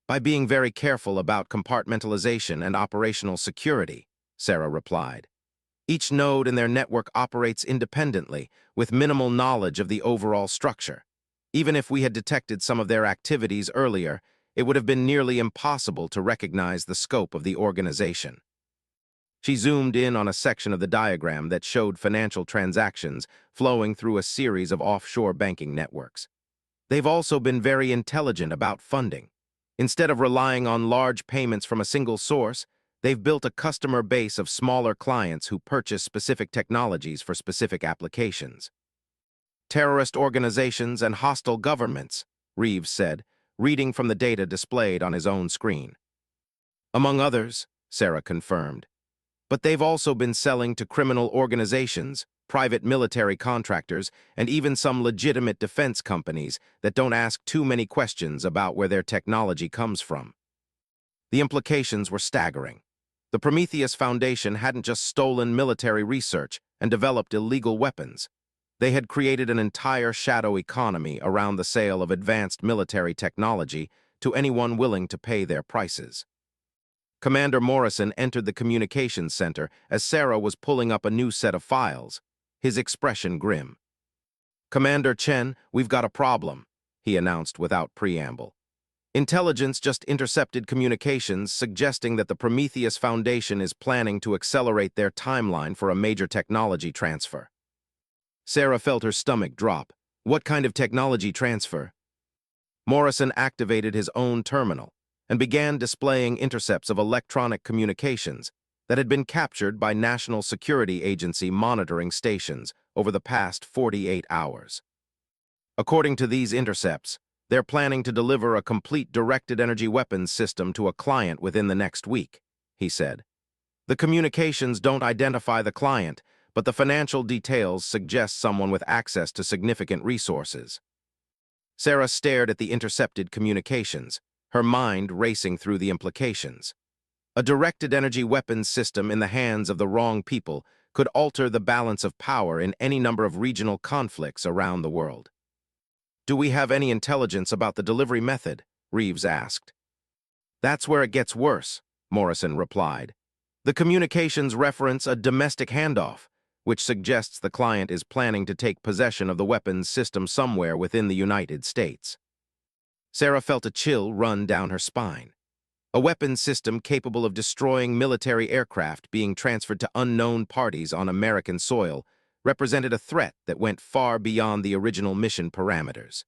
"By being very careful about compartmentalization and operational security," Sarah replied. "Each node in their network operates independently, with minimal knowledge of the overall structure. Even if we had detected some of their activities earlier, it would have been nearly impossible to recognize the scope of the organization." She zoomed in on a section of the diagram that showed financial transactions flowing through a series of offshore banking networks. They've also been very intelligent about funding. Instead of relying on large payments from a single source, they've built a customer base of smaller clients who purchase specific technologies for specific applications. "Terrorist organizations and hostile governments," Reeves said, reading from the data displayed on his own screen. "Among others," Sarah confirmed. "But they've also been selling to criminal organizations, private military contractors, and even some legitimate defense companies that don't ask too many questions about where their technology comes from." The implications were staggering. The Prometheus Foundation hadn't just stolen military research and developed illegal weapons. They had created an entire shadow economy around the sale of advanced military technology to anyone willing to pay their prices. Commander Morrison entered the communications center as Sarah was pulling up a new set of files, his expression grim. "Commander Chen, we've got a problem," he announced without preamble. "Intelligence just intercepted communications suggesting that the Prometheus Foundation is planning to accelerate their timeline for a major technology transfer." Sarah felt her stomach drop. "What kind of technology transfer?" Morrison activated his own terminal and began displaying intercepts of electronic communications that had been captured by National Security Agency monitoring stations over the past 48 hours. According to these intercepts, they're planning to deliver a complete directed energy weapons system to a client within the next week, he said. "The communications don't identify the client, but the financial details suggest someone with access to significant resources." Sarah stared at the intercepted communications, her mind racing through the implications. A directed energy weapons system in the hands of the wrong people could alter the balance of power in any number of regional conflicts around the world. "Do we have any intelligence about the delivery method?" Reeves asked. "That's where it gets worse," Morrison replied. "The communications reference a domestic handoff, which suggests the client is planning to take possession of the weapons system somewhere within the United States." Sarah felt a chill run down her spine. A weapons system capable of destroying military aircraft being transferred to unknown parties on American soil represented a threat that went far beyond the original mission parameters.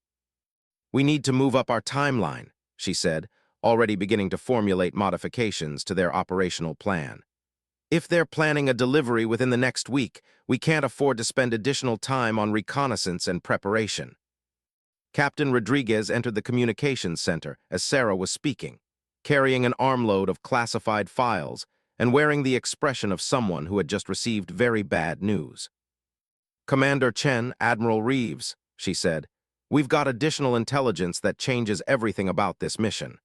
"We need to move up our timeline," she said, already beginning to formulate modifications to their operational plan. "If they're planning a delivery within the next week, we can't afford to spend additional time on reconnaissance and preparation." Captain Rodriguez entered the communications center as Sarah was speaking, carrying an armload of classified files and wearing the expression of someone who had just received very bad news. "Commander Chen, Admiral Reeves," she said, "we've got additional intelligence that changes everything about this mission."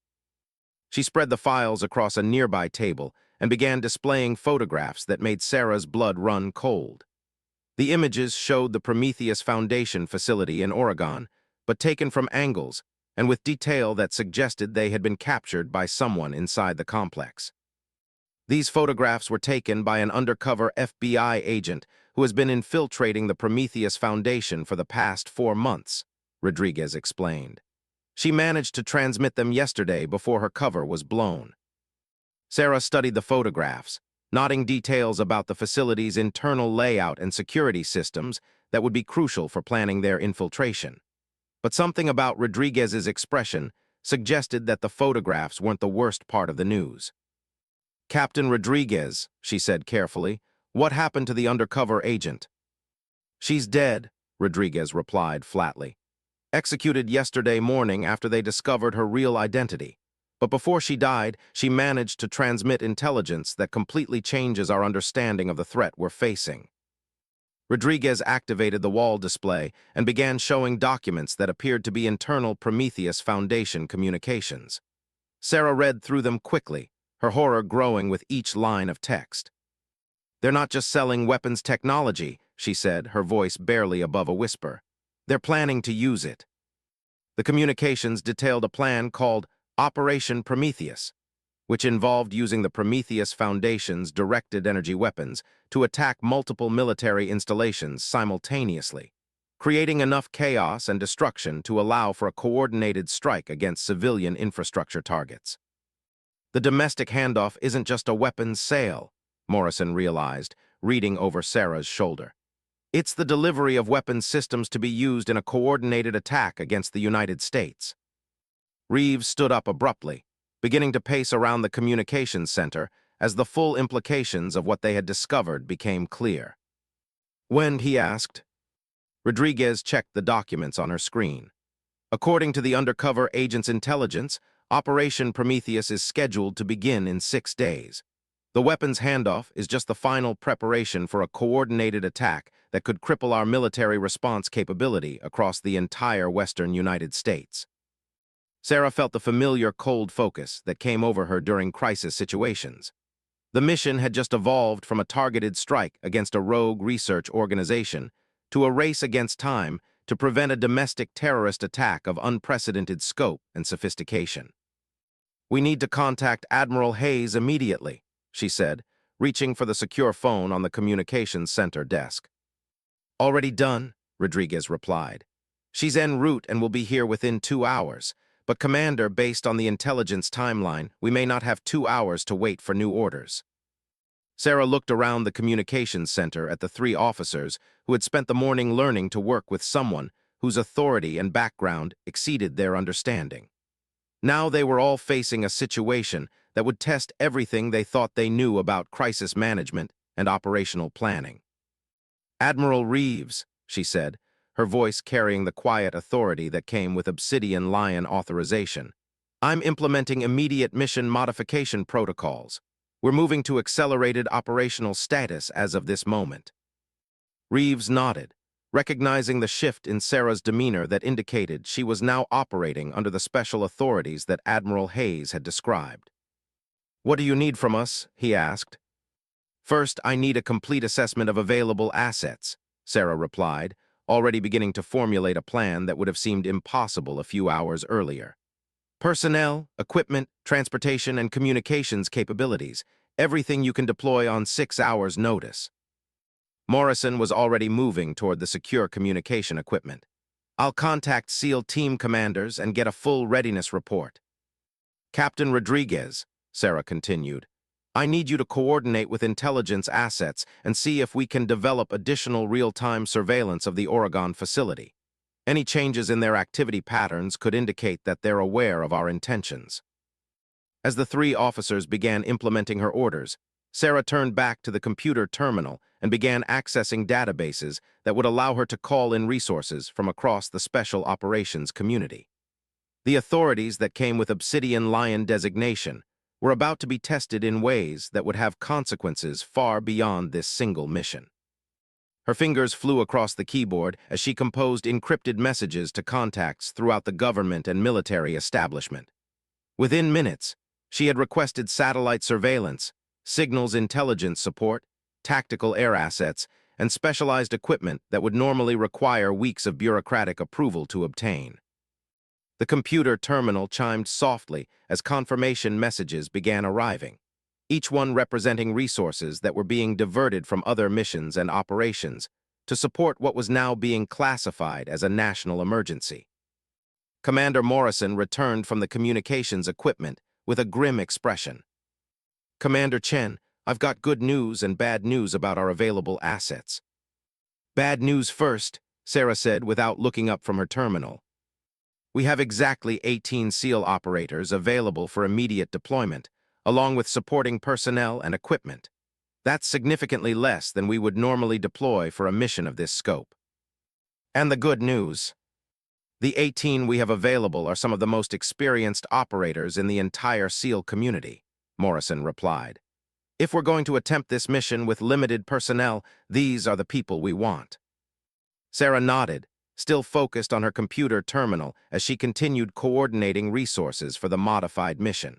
She spread the files across a nearby table and began displaying photographs that made Sarah's blood run cold. The images showed the Prometheus Foundation facility in Oregon, but taken from angles and with detail that suggested they had been captured by someone inside the complex. These photographs were taken by an undercover FBI agent who has been infiltrating the Prometheus Foundation for the past 4 months, Rodriguez explained. She managed to transmit them yesterday before her cover was blown. Sarah studied the photographs, nodding details about the facility's internal layout and security systems that would be crucial for planning their infiltration. But something about Rodriguez's expression suggested that the photographs weren't the worst part of the news. "Captain Rodriguez," she said carefully, "what happened to the undercover agent?" "She's dead," Rodriguez replied flatly. "Executed yesterday morning after they discovered her real identity. But before she died, she managed to transmit intelligence that completely changes our understanding of the threat we're facing." Rodriguez activated the wall display and began showing documents that appeared to be internal Prometheus Foundation communications. Sarah read through them quickly, her horror growing with each line of text. "They're not just selling weapons technology," she said, her voice barely above a whisper. "They're planning to use it." The communications detailed a plan called Operation Prometheus, which involved using the Prometheus Foundation's directed energy weapons to attack multiple military installations simultaneously, creating enough chaos and destruction to allow for a coordinated strike against civilian infrastructure targets. "The domestic handoff isn't just a weapons sale," Morrison realized, reading over Sarah's shoulder. "It's the delivery of weapons systems to be used in a coordinated attack against the United States." Reeves stood up abruptly, beginning to pace around the communications center as the full implications of what they had discovered became clear. "When?" he asked. Rodriguez checked the documents on her screen. "According to the undercover agent's intelligence, Operation Prometheus is scheduled to begin in 6 days. The weapons handoff is just the final preparation for a coordinated attack that could cripple our military response capability across the entire western United States." Sarah felt the familiar cold focus that came over her during crisis situations. The mission had just evolved from a targeted strike against a rogue research organization to a race against time to prevent a domestic terrorist attack of unprecedented scope and sophistication. "We need to contact Admiral Hayes immediately," she said, reaching for the secure phone on the communications center desk. "Already done," Rodriguez replied. "She's en route and will be here within 2 hours. But, Commander, based on the intelligence timeline, we may not have 2 hours to wait for new orders." Sarah looked around the communications center at the 3 officers who had spent the morning learning to work with someone whose authority and background exceeded their understanding. Now they were all facing a situation that would test everything they thought they knew about crisis management and operational planning. "Admiral Reeves," she said, her voice carrying the quiet authority that came with Obsidian Lion authorization. "I'm implementing immediate mission modification protocols. We're moving to accelerated operational status as of this moment." Reeves nodded, recognizing the shift in Sarah's demeanor that indicated she was now operating under the special authorities that Admiral Hayes had described. "What do you need from us?" he asked. "First, I need a complete assessment of available assets," Sarah replied, already beginning to formulate a plan that would have seemed impossible a few hours earlier. "Personnel, equipment, transportation, and communications capabilities, everything you can deploy on 6 hours' notice." Morrison was already moving toward the secure communication equipment. "I'll contact SEAL team commanders and get a full readiness report." "Captain Rodriguez," Sarah continued, "I need you to coordinate with intelligence assets and see if we can develop additional real-time surveillance of the Oregon facility. Any changes in their activity patterns could indicate that they're aware of our intentions." As the 3 officers began implementing her orders, Sarah turned back to the computer terminal and began accessing databases that would allow her to call in resources from across the Special Operations community. The authorities that came with Obsidian Lion designation were about to be tested in ways that would have consequences far beyond this single mission. Her fingers flew across the keyboard as she composed encrypted messages to contacts throughout the government and military establishment. Within minutes, she had requested satellite surveillance, signals intelligence support, tactical air assets, and specialized equipment that would normally require weeks of bureaucratic approval to obtain. The computer terminal chimed softly as confirmation messages began arriving, each one representing resources that were being diverted from other missions and operations to support what was now being classified as a national emergency. Commander Morrison returned from the communications equipment with a grim expression. "Commander Chen, I've got good news and bad news about our available assets. Bad news first, Sarah said without looking up from her terminal. We have exactly 18 SEAL operators available for immediate deployment, along with supporting personnel and equipment. That's significantly less than we would normally deploy for a mission of this scope. And the good news. The 18 we have available are some of the most experienced operators in the entire SEAL community, Morrison replied. If we're going to attempt this mission with limited personnel, these are the people we want. Sarah nodded, still focused on her computer terminal as she continued coordinating resources for the modified mission.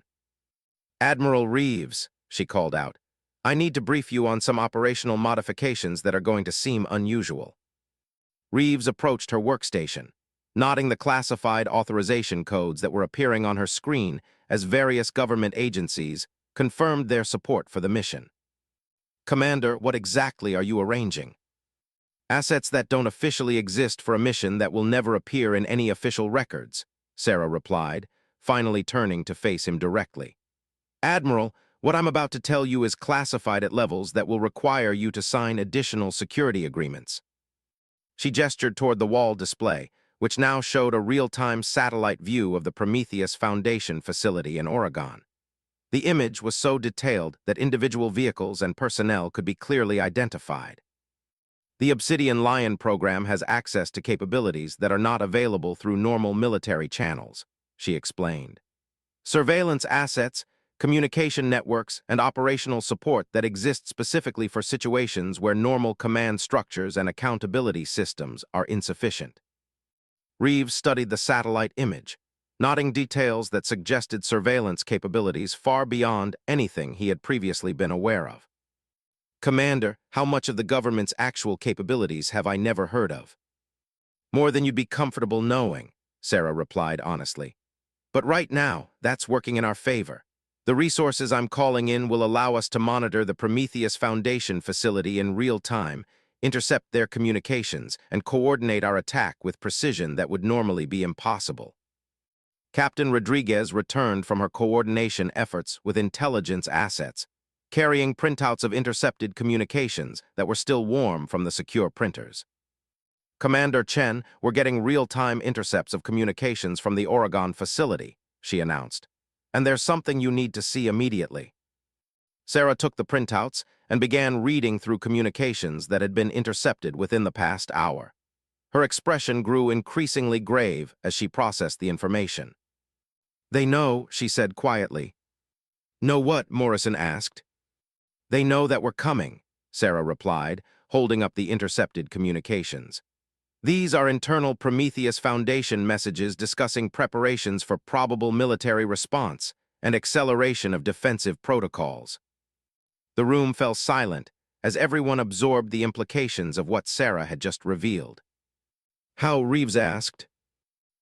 Admiral Reeves, she called out, I need to brief you on some operational modifications that are going to seem unusual. Reeves approached her workstation, nodding the classified authorization codes that were appearing on her screen as various government agencies confirmed their support for the mission. Commander, what exactly are you arranging? Assets that don't officially exist for a mission that will never appear in any official records, Sarah replied, finally turning to face him directly. Admiral, what I'm about to tell you is classified at levels that will require you to sign additional security agreements. She gestured toward the wall display, which now showed a real-time satellite view of the Prometheus Foundation facility in Oregon. The image was so detailed that individual vehicles and personnel could be clearly identified. The Obsidian Lion program has access to capabilities that are not available through normal military channels, she explained. Surveillance assets, communication networks, and operational support that exist specifically for situations where normal command structures and accountability systems are insufficient. Reeves studied the satellite image, nodding details that suggested surveillance capabilities far beyond anything he had previously been aware of. Commander, how much of the government's actual capabilities have I never heard of? More than you'd be comfortable knowing, Sarah replied honestly. But right now, that's working in our favor. The resources I'm calling in will allow us to monitor the Prometheus Foundation facility in real time, intercept their communications, and coordinate our attack with precision that would normally be impossible. Captain Rodriguez returned from her coordination efforts with intelligence assets, carrying printouts of intercepted communications that were still warm from the secure printers. Commander Chen, we're getting real-time intercepts of communications from the Oregon facility, she announced. And there's something you need to see immediately. Sarah took the printouts and began reading through communications that had been intercepted within the past hour. Her expression grew increasingly grave as she processed the information. They know, she said quietly. Know what? Morrison asked. They know that we're coming, Sarah replied, holding up the intercepted communications. These are internal Prometheus Foundation messages discussing preparations for probable military response and acceleration of defensive protocols. The room fell silent as everyone absorbed the implications of what Sarah had just revealed. How? Reeves asked.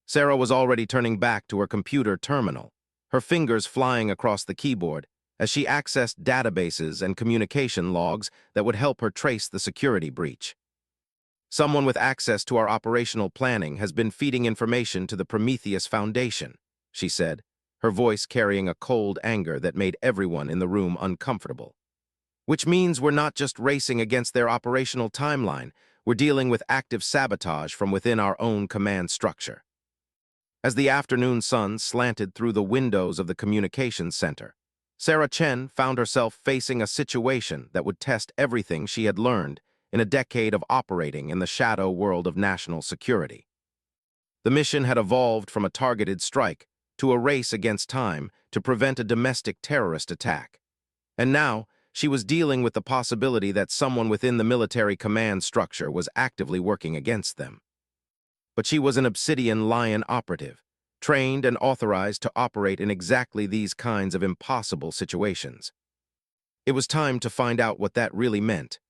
Sarah was already turning back to her computer terminal, her fingers flying across the keyboard as she accessed databases and communication logs that would help her trace the security breach. Someone with access to our operational planning has been feeding information to the Prometheus Foundation, she said, her voice carrying a cold anger that made everyone in the room uncomfortable. Which means we're not just racing against their operational timeline, we're dealing with active sabotage from within our own command structure. As the afternoon sun slanted through the windows of the communications center, Sarah Chen found herself facing a situation that would test everything she had learned in a decade of operating in the shadow world of national security. The mission had evolved from a targeted strike to a race against time to prevent a domestic terrorist attack. And now, she was dealing with the possibility that someone within the military command structure was actively working against them. But she was an Obsidian Lion operative, trained and authorized to operate in exactly these kinds of impossible situations. It was time to find out what that really meant.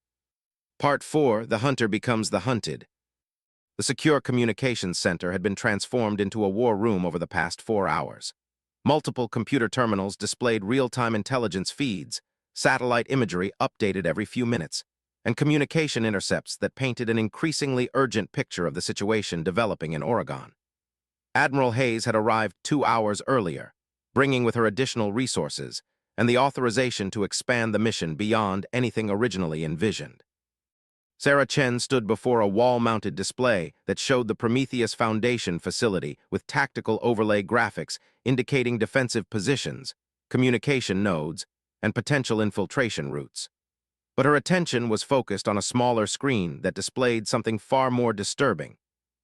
Part 4, The Hunter Becomes the Hunted. The secure communications center had been transformed into a war room over the past 4 hours. Multiple computer terminals displayed real-time intelligence feeds, satellite imagery updated every few minutes, and communication intercepts that painted an increasingly urgent picture of the situation developing in Oregon. Admiral Hayes had arrived 2 hours earlier, bringing with her additional resources, and the authorization to expand the mission beyond anything originally envisioned. Sarah Chen stood before a wall-mounted display that showed the Prometheus Foundation facility with tactical overlay graphics indicating defensive positions, communication nodes, and potential infiltration routes. But her attention was focused on a smaller screen that displayed something far more disturbing,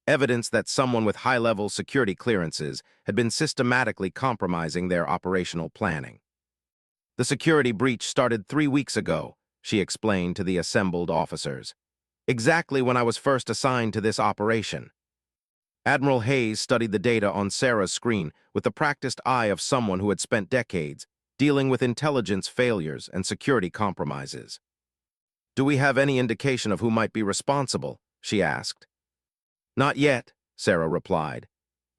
evidence that someone with high-level security clearances had been systematically compromising their operational planning. The security breach started 3 weeks ago, she explained to the assembled officers. Exactly when I was first assigned to this operation. Admiral Hayes studied the data on Sarah's screen with the practiced eye of someone who had spent decades dealing with intelligence failures and security compromises. "Do we have any indication of who might be responsible?" she asked. "Not yet," Sarah replied,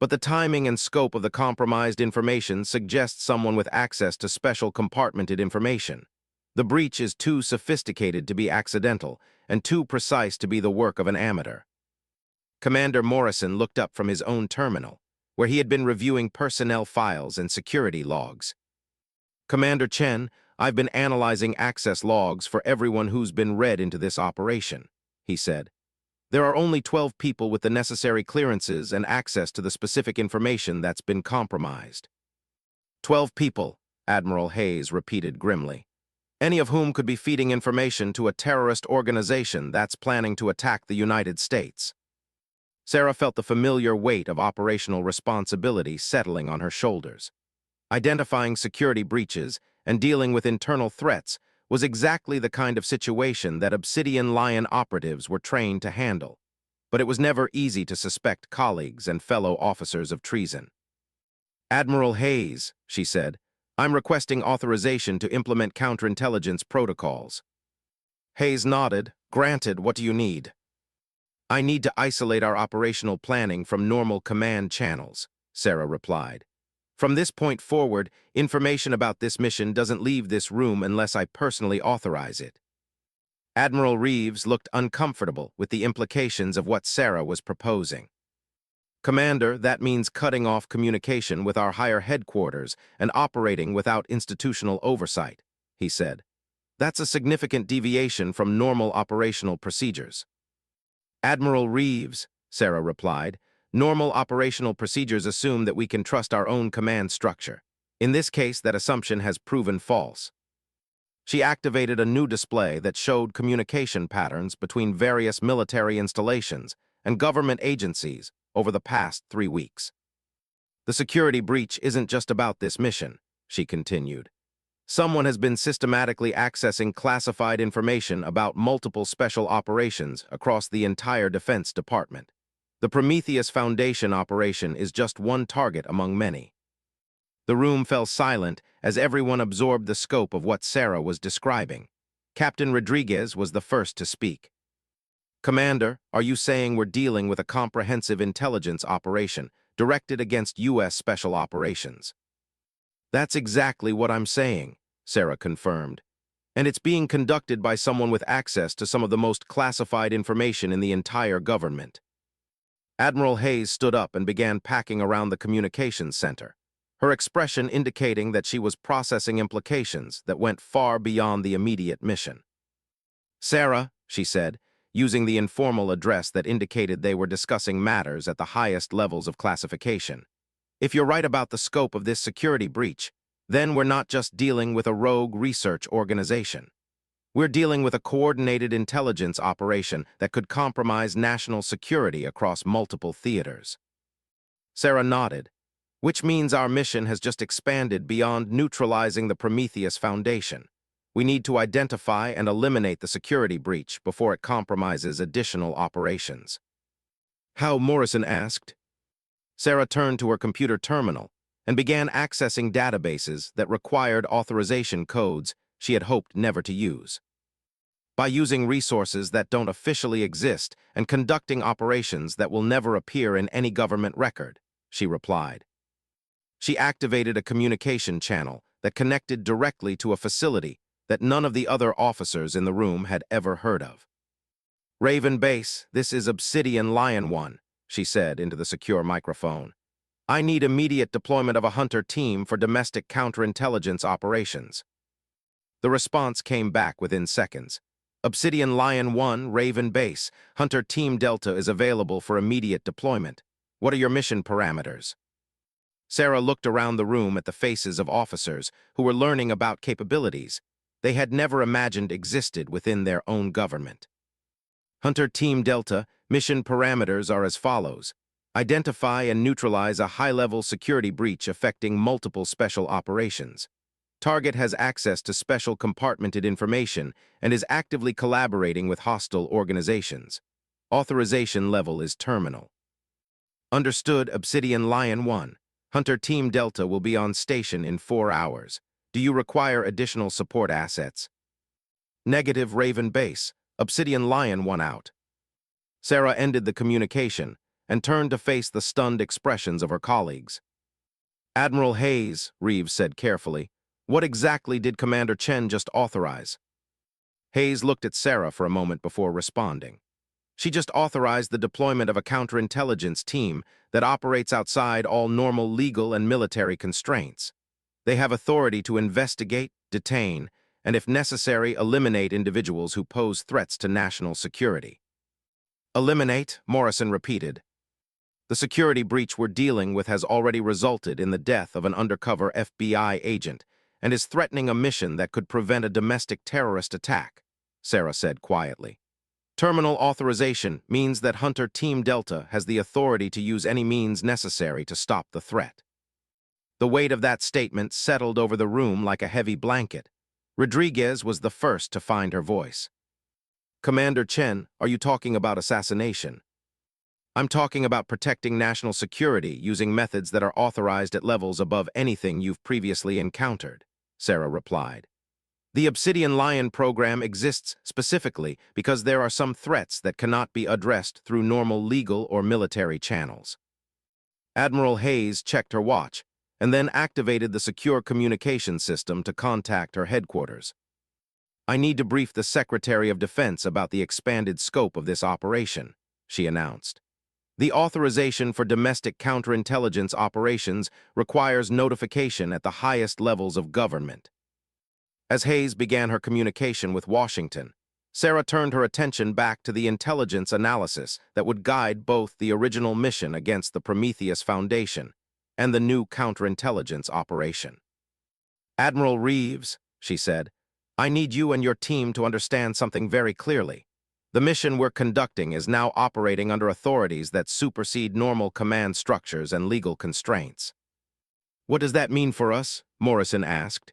"but the timing and scope of the compromised information suggests someone with access to special compartmented information. The breach is too sophisticated to be accidental and too precise to be the work of an amateur." Commander Morrison looked up from his own terminal, where he had been reviewing personnel files and security logs. "Commander Chen, I've been analyzing access logs for everyone who's been read into this operation," he said. "There are only 12 people with the necessary clearances and access to the specific information that's been compromised." 12 people, Admiral Hayes repeated grimly. "Any of whom could be feeding information to a terrorist organization that's planning to attack the United States." Sarah felt the familiar weight of operational responsibility settling on her shoulders. Identifying security breaches and dealing with internal threats was exactly the kind of situation that Obsidian Lion operatives were trained to handle, but it was never easy to suspect colleagues and fellow officers of treason. "Admiral Hayes," she said, "I'm requesting authorization to implement counterintelligence protocols." Hayes nodded. "Granted, what do you need?" "I need to isolate our operational planning from normal command channels," Sarah replied. "From this point forward, information about this mission doesn't leave this room unless I personally authorize it." Admiral Reeves looked uncomfortable with the implications of what Sarah was proposing. "Commander, that means cutting off communication with our higher headquarters and operating without institutional oversight," he said. "That's a significant deviation from normal operational procedures." "Admiral Reeves," Sarah replied, "normal operational procedures assume that we can trust our own command structure. In this case, that assumption has proven false." She activated a new display that showed communication patterns between various military installations and government agencies over the past 3 weeks. "The security breach isn't just about this mission," she continued. "Someone has been systematically accessing classified information about multiple special operations across the entire Defense Department. The Prometheus Foundation operation is just one target among many." The room fell silent as everyone absorbed the scope of what Sarah was describing. Captain Rodriguez was the first to speak. "Commander, are you saying we're dealing with a comprehensive intelligence operation directed against U.S. Special Operations?" "That's exactly what I'm saying," Sarah confirmed. "And it's being conducted by someone with access to some of the most classified information in the entire government." Admiral Hayes stood up and began packing around the communications center, her expression indicating that she was processing implications that went far beyond the immediate mission. "Sarah," she said, using the informal address that indicated they were discussing matters at the highest levels of classification, "if you're right about the scope of this security breach, then we're not just dealing with a rogue research organization. We're dealing with a coordinated intelligence operation that could compromise national security across multiple theaters." Sarah nodded. "Which means our mission has just expanded beyond neutralizing the Prometheus Foundation. We need to identify and eliminate the security breach before it compromises additional operations." "How?" Morrison asked. Sarah turned to her computer terminal and began accessing databases that required authorization codes she had hoped never to use. "By using resources that don't officially exist and conducting operations that will never appear in any government record," she replied. She activated a communication channel that connected directly to a facility that none of the other officers in the room had ever heard of. "Raven Base, this is Obsidian Lion 1, she said into the secure microphone. I need immediate deployment of a hunter team for domestic counterintelligence operations. The response came back within seconds. Obsidian Lion 1, Raven Base. Hunter Team Delta is available for immediate deployment. What are your mission parameters? Sarah looked around the room at the faces of officers who were learning about capabilities they had never imagined existed within their own government. Hunter Team Delta, mission parameters are as follows. Identify and neutralize a high-level security breach affecting multiple special operations. Target has access to special compartmented information and is actively collaborating with hostile organizations. Authorization level is terminal. Understood, Obsidian Lion 1. Hunter Team Delta will be on station in 4 hours. Do you require additional support assets? Negative, Raven Base. Obsidian Lion 1 out. Sarah ended the communication and turned to face the stunned expressions of her colleagues. Admiral Hayes, Reeves said carefully, what exactly did Commander Chen just authorize? Hayes looked at Sarah for a moment before responding. She just authorized the deployment of a counterintelligence team that operates outside all normal legal and military constraints. They have authority to investigate, detain, and if necessary, eliminate individuals who pose threats to national security. Eliminate, Morrison repeated. The security breach we're dealing with has already resulted in the death of an undercover FBI agent and is threatening a mission that could prevent a domestic terrorist attack, Sarah said quietly. Terminal authorization means that Hunter Team Delta has the authority to use any means necessary to stop the threat. The weight of that statement settled over the room like a heavy blanket. Rodriguez was the first to find her voice. Commander Chen, are you talking about assassination? I'm talking about protecting national security using methods that are authorized at levels above anything you've previously encountered, Sarah replied. The Obsidian Lion program exists specifically because there are some threats that cannot be addressed through normal legal or military channels. Admiral Hayes checked her watch and then activated the secure communication system to contact her headquarters. I need to brief the Secretary of Defense about the expanded scope of this operation, she announced. The authorization for domestic counterintelligence operations requires notification at the highest levels of government. As Hayes began her communication with Washington, Sarah turned her attention back to the intelligence analysis that would guide both the original mission against the Prometheus Foundation and the new counterintelligence operation. Admiral Reeves, she said, I need you and your team to understand something very clearly. The mission we're conducting is now operating under authorities that supersede normal command structures and legal constraints. What does that mean for us? Morrison asked.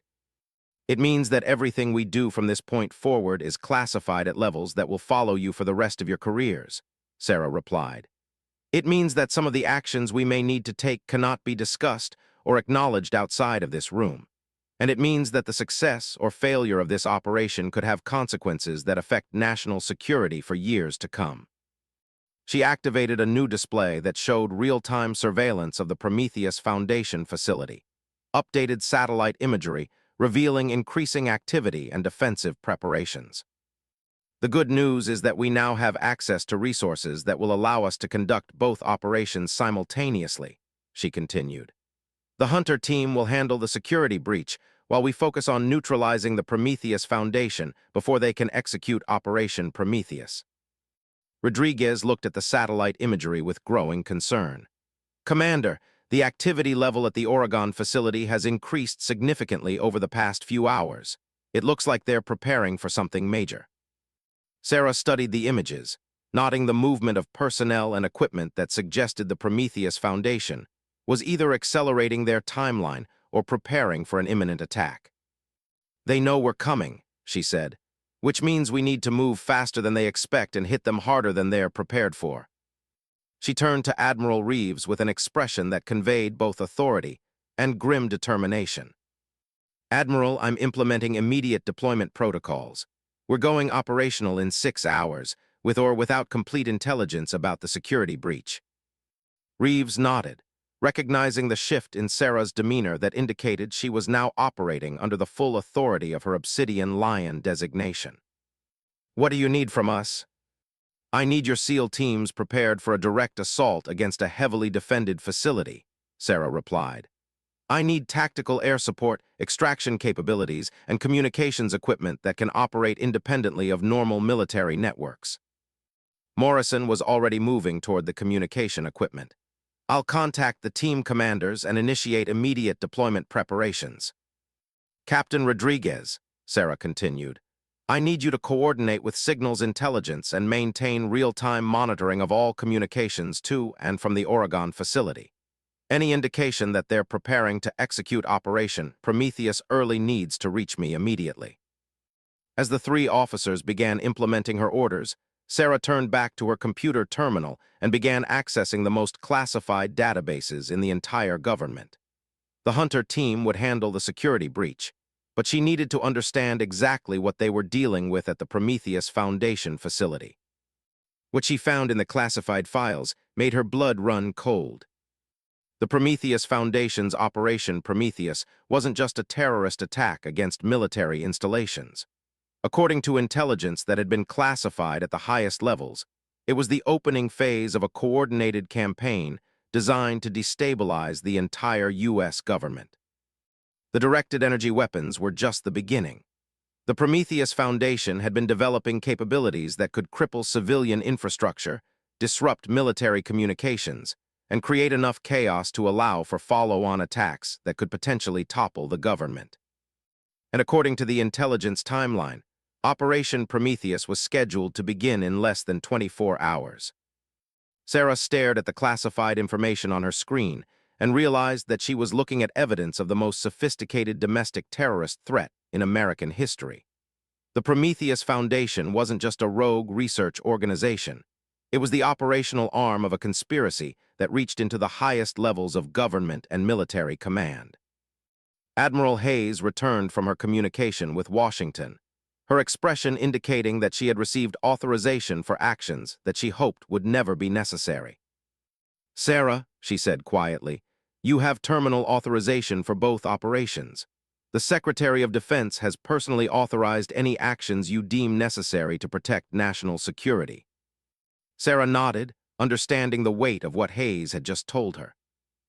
It means that everything we do from this point forward is classified at levels that will follow you for the rest of your careers, Sarah replied. It means that some of the actions we may need to take cannot be discussed or acknowledged outside of this room. And it means that the success or failure of this operation could have consequences that affect national security for years to come. She activated a new display that showed real-time surveillance of the Prometheus Foundation facility, updated satellite imagery revealing increasing activity and defensive preparations. The good news is that we now have access to resources that will allow us to conduct both operations simultaneously, she continued. The Hunter team will handle the security breach while we focus on neutralizing the Prometheus Foundation before they can execute Operation Prometheus. Rodriguez looked at the satellite imagery with growing concern. Commander, the activity level at the Oregon facility has increased significantly over the past few hours. It looks like they're preparing for something major. Sarah studied the images, noting the movement of personnel and equipment that suggested the Prometheus Foundation was either accelerating their timeline or preparing for an imminent attack. They know we're coming, she said, which means we need to move faster than they expect and hit them harder than they're prepared for. She turned to Admiral Reeves with an expression that conveyed both authority and grim determination. Admiral, I'm implementing immediate deployment protocols. We're going operational in 6 hours, with or without complete intelligence about the security breach. Reeves nodded, recognizing the shift in Sarah's demeanor that indicated she was now operating under the full authority of her Obsidian Lion designation. What do you need from us? I need your SEAL teams prepared for a direct assault against a heavily defended facility, Sarah replied. I need tactical air support, extraction capabilities, and communications equipment that can operate independently of normal military networks. Morrison was already moving toward the communication equipment. I'll contact the team commanders and initiate immediate deployment preparations. Captain Rodriguez, Sarah continued, I need you to coordinate with signals intelligence and maintain real-time monitoring of all communications to and from the Oregon facility. Any indication that they're preparing to execute Operation Prometheus Early needs to reach me immediately. As the three officers began implementing her orders, Sarah turned back to her computer terminal and began accessing the most classified databases in the entire government. The Hunter team would handle the security breach, but she needed to understand exactly what they were dealing with at the Prometheus Foundation facility. What she found in the classified files made her blood run cold. The Prometheus Foundation's Operation Prometheus wasn't just a terrorist attack against military installations. According to intelligence that had been classified at the highest levels, it was the opening phase of a coordinated campaign designed to destabilize the entire U.S. government. The directed energy weapons were just the beginning. The Prometheus Foundation had been developing capabilities that could cripple civilian infrastructure, disrupt military communications, and create enough chaos to allow for follow-on attacks that could potentially topple the government. And according to the intelligence timeline, Operation Prometheus was scheduled to begin in less than 24 hours. Sarah stared at the classified information on her screen and realized that she was looking at evidence of the most sophisticated domestic terrorist threat in American history. The Prometheus Foundation wasn't just a rogue research organization. It was the operational arm of a conspiracy that reached into the highest levels of government and military command. Admiral Hayes returned from her communication with Washington, her expression indicating that she had received authorization for actions that she hoped would never be necessary. Sarah, she said quietly, you have terminal authorization for both operations. The Secretary of Defense has personally authorized any actions you deem necessary to protect national security. Sarah nodded, understanding the weight of what Hayes had just told her.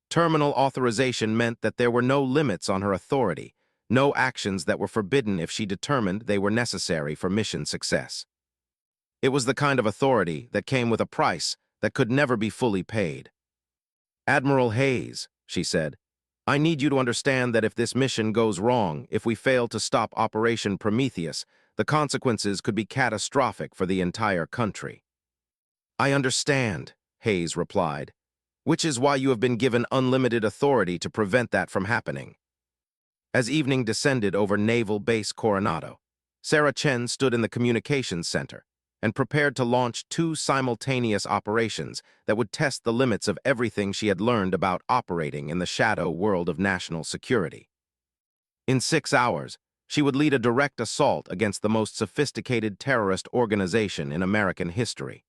Terminal authorization meant that there were no limits on her authority, no actions that were forbidden if she determined they were necessary for mission success. It was the kind of authority that came with a price that could never be fully paid. Admiral Hayes, she said, I need you to understand that if this mission goes wrong, if we fail to stop Operation Prometheus, the consequences could be catastrophic for the entire country. I understand, Hayes replied, which is why you have been given unlimited authority to prevent that from happening. As evening descended over Naval Base Coronado, Sarah Chen stood in the communications center and prepared to launch two simultaneous operations that would test the limits of everything she had learned about operating in the shadow world of national security. In 6 hours, she would lead a direct assault against the most sophisticated terrorist organization in American history.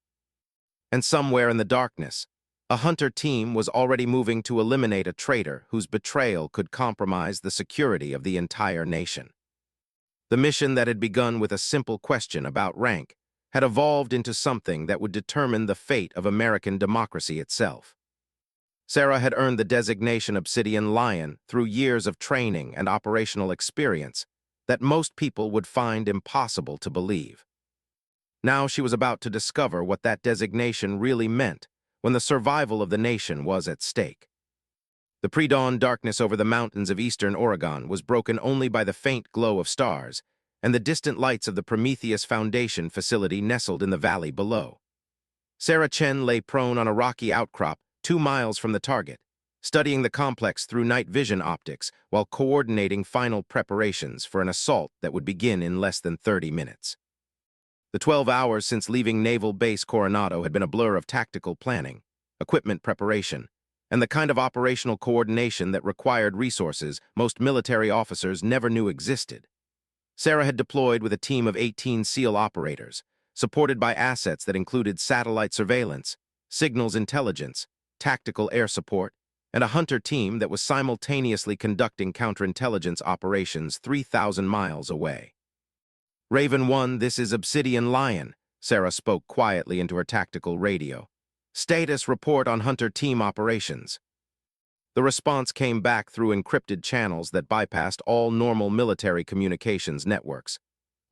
And somewhere in the darkness, a Hunter team was already moving to eliminate a traitor whose betrayal could compromise the security of the entire nation. The mission that had begun with a simple question about rank had evolved into something that would determine the fate of American democracy itself. Sarah had earned the designation Obsidian Lion through years of training and operational experience that most people would find impossible to believe. Now she was about to discover what that designation really meant when the survival of the nation was at stake. The pre-dawn darkness over the mountains of eastern Oregon was broken only by the faint glow of stars and the distant lights of the Prometheus Foundation facility nestled in the valley below. Sarah Chen lay prone on a rocky outcrop 2 miles from the target, studying the complex through night vision optics while coordinating final preparations for an assault that would begin in less than 30 minutes. The 12 hours since leaving Naval Base Coronado had been a blur of tactical planning, equipment preparation, and the kind of operational coordination that required resources most military officers never knew existed. Sarah had deployed with a team of 18 SEAL operators, supported by assets that included satellite surveillance, signals intelligence, tactical air support, and a Hunter team that was simultaneously conducting counterintelligence operations 3,000 miles away. Raven 1, this is Obsidian Lion, Sarah spoke quietly into her tactical radio. Status report on Hunter team operations. The response came back through encrypted channels that bypassed all normal military communications networks.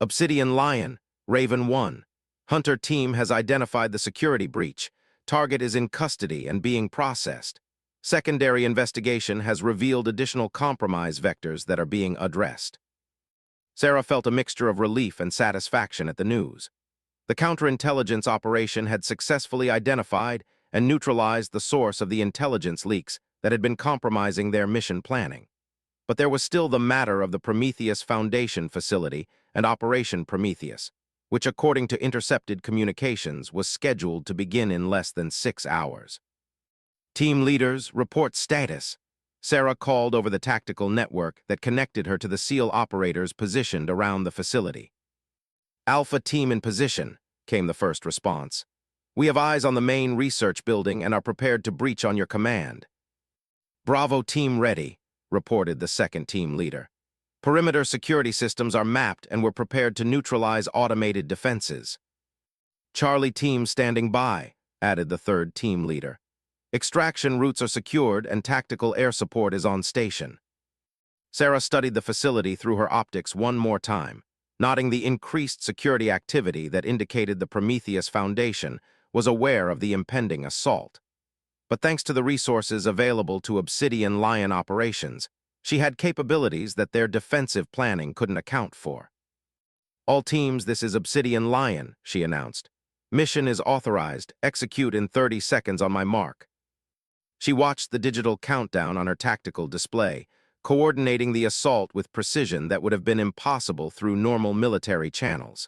Obsidian Lion, Raven 1. Hunter team has identified the security breach. Target is in custody and being processed. Secondary investigation has revealed additional compromise vectors that are being addressed. Sarah felt a mixture of relief and satisfaction at the news. The counterintelligence operation had successfully identified and neutralized the source of the intelligence leaks that had been compromising their mission planning. But there was still the matter of the Prometheus Foundation facility and Operation Prometheus, which, according to intercepted communications, was scheduled to begin in less than 6 hours. Team leaders, report status. Sarah called over the tactical network that connected her to the SEAL operators positioned around the facility. Alpha team in position, came the first response. We have eyes on the main research building and are prepared to breach on your command. Bravo team ready, reported the second team leader. Perimeter security systems are mapped and we're prepared to neutralize automated defenses. Charlie team standing by, added the third team leader. Extraction routes are secured and tactical air support is on station. Sarah studied the facility through her optics one more time, noting the increased security activity that indicated the Prometheus Foundation was aware of the impending assault. But thanks to the resources available to Obsidian Lion operations, she had capabilities that their defensive planning couldn't account for. All teams, this is Obsidian Lion, she announced. Mission is authorized. Execute in 30 seconds on my mark. She watched the digital countdown on her tactical display, coordinating the assault with precision that would have been impossible through normal military channels.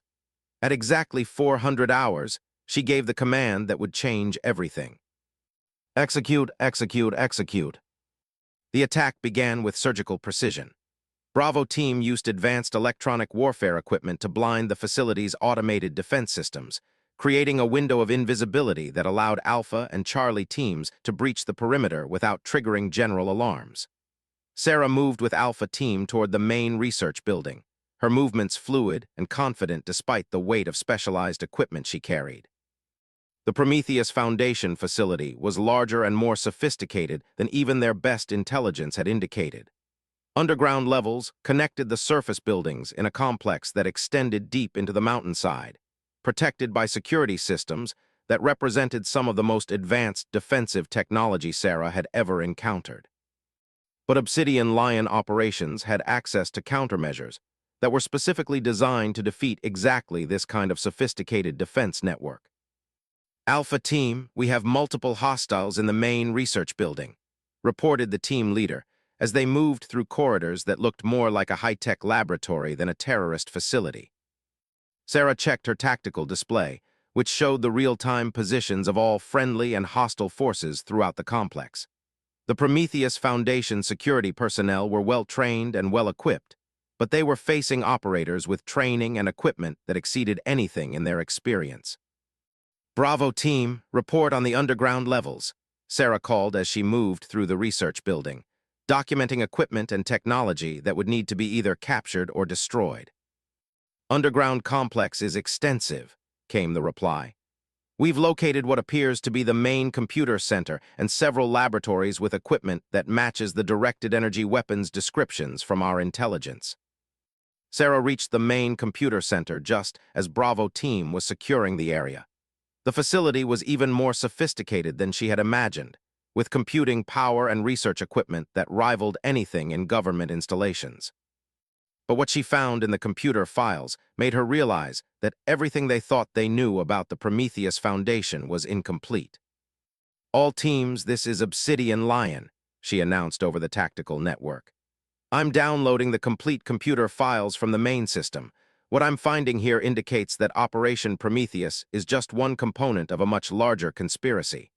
At exactly 400 hours, she gave the command that would change everything. Execute, execute, execute. The attack began with surgical precision. Bravo team used advanced electronic warfare equipment to blind the facility's automated defense systems, creating a window of invisibility that allowed Alpha and Charlie teams to breach the perimeter without triggering general alarms. Sarah moved with Alpha team toward the main research building, her movements fluid and confident despite the weight of specialized equipment she carried. The Prometheus Foundation facility was larger and more sophisticated than even their best intelligence had indicated. Underground levels connected the surface buildings in a complex that extended deep into the mountainside, protected by security systems that represented some of the most advanced defensive technology Sarah had ever encountered. But Obsidian Lion operations had access to countermeasures that were specifically designed to defeat exactly this kind of sophisticated defense network. Alpha team, we have multiple hostiles in the main research building, reported the team leader as they moved through corridors that looked more like a high-tech laboratory than a terrorist facility. Sarah checked her tactical display, which showed the real-time positions of all friendly and hostile forces throughout the complex. The Prometheus Foundation security personnel were well-trained and well-equipped, but they were facing operators with training and equipment that exceeded anything in their experience. Bravo team, report on the underground levels, Sarah called as she moved through the research building, documenting equipment and technology that would need to be either captured or destroyed. Underground complex is extensive, came the reply. We've located what appears to be the main computer center and several laboratories with equipment that matches the directed energy weapons descriptions from our intelligence. Sarah reached the main computer center just as Bravo team was securing the area. The facility was even more sophisticated than she had imagined, with computing power and research equipment that rivaled anything in government installations. But what she found in the computer files made her realize that everything they thought they knew about the Prometheus Foundation was incomplete. All teams, this is Obsidian Lion, she announced over the tactical network. I'm downloading the complete computer files from the main system. What I'm finding here indicates that Operation Prometheus is just one component of a much larger conspiracy.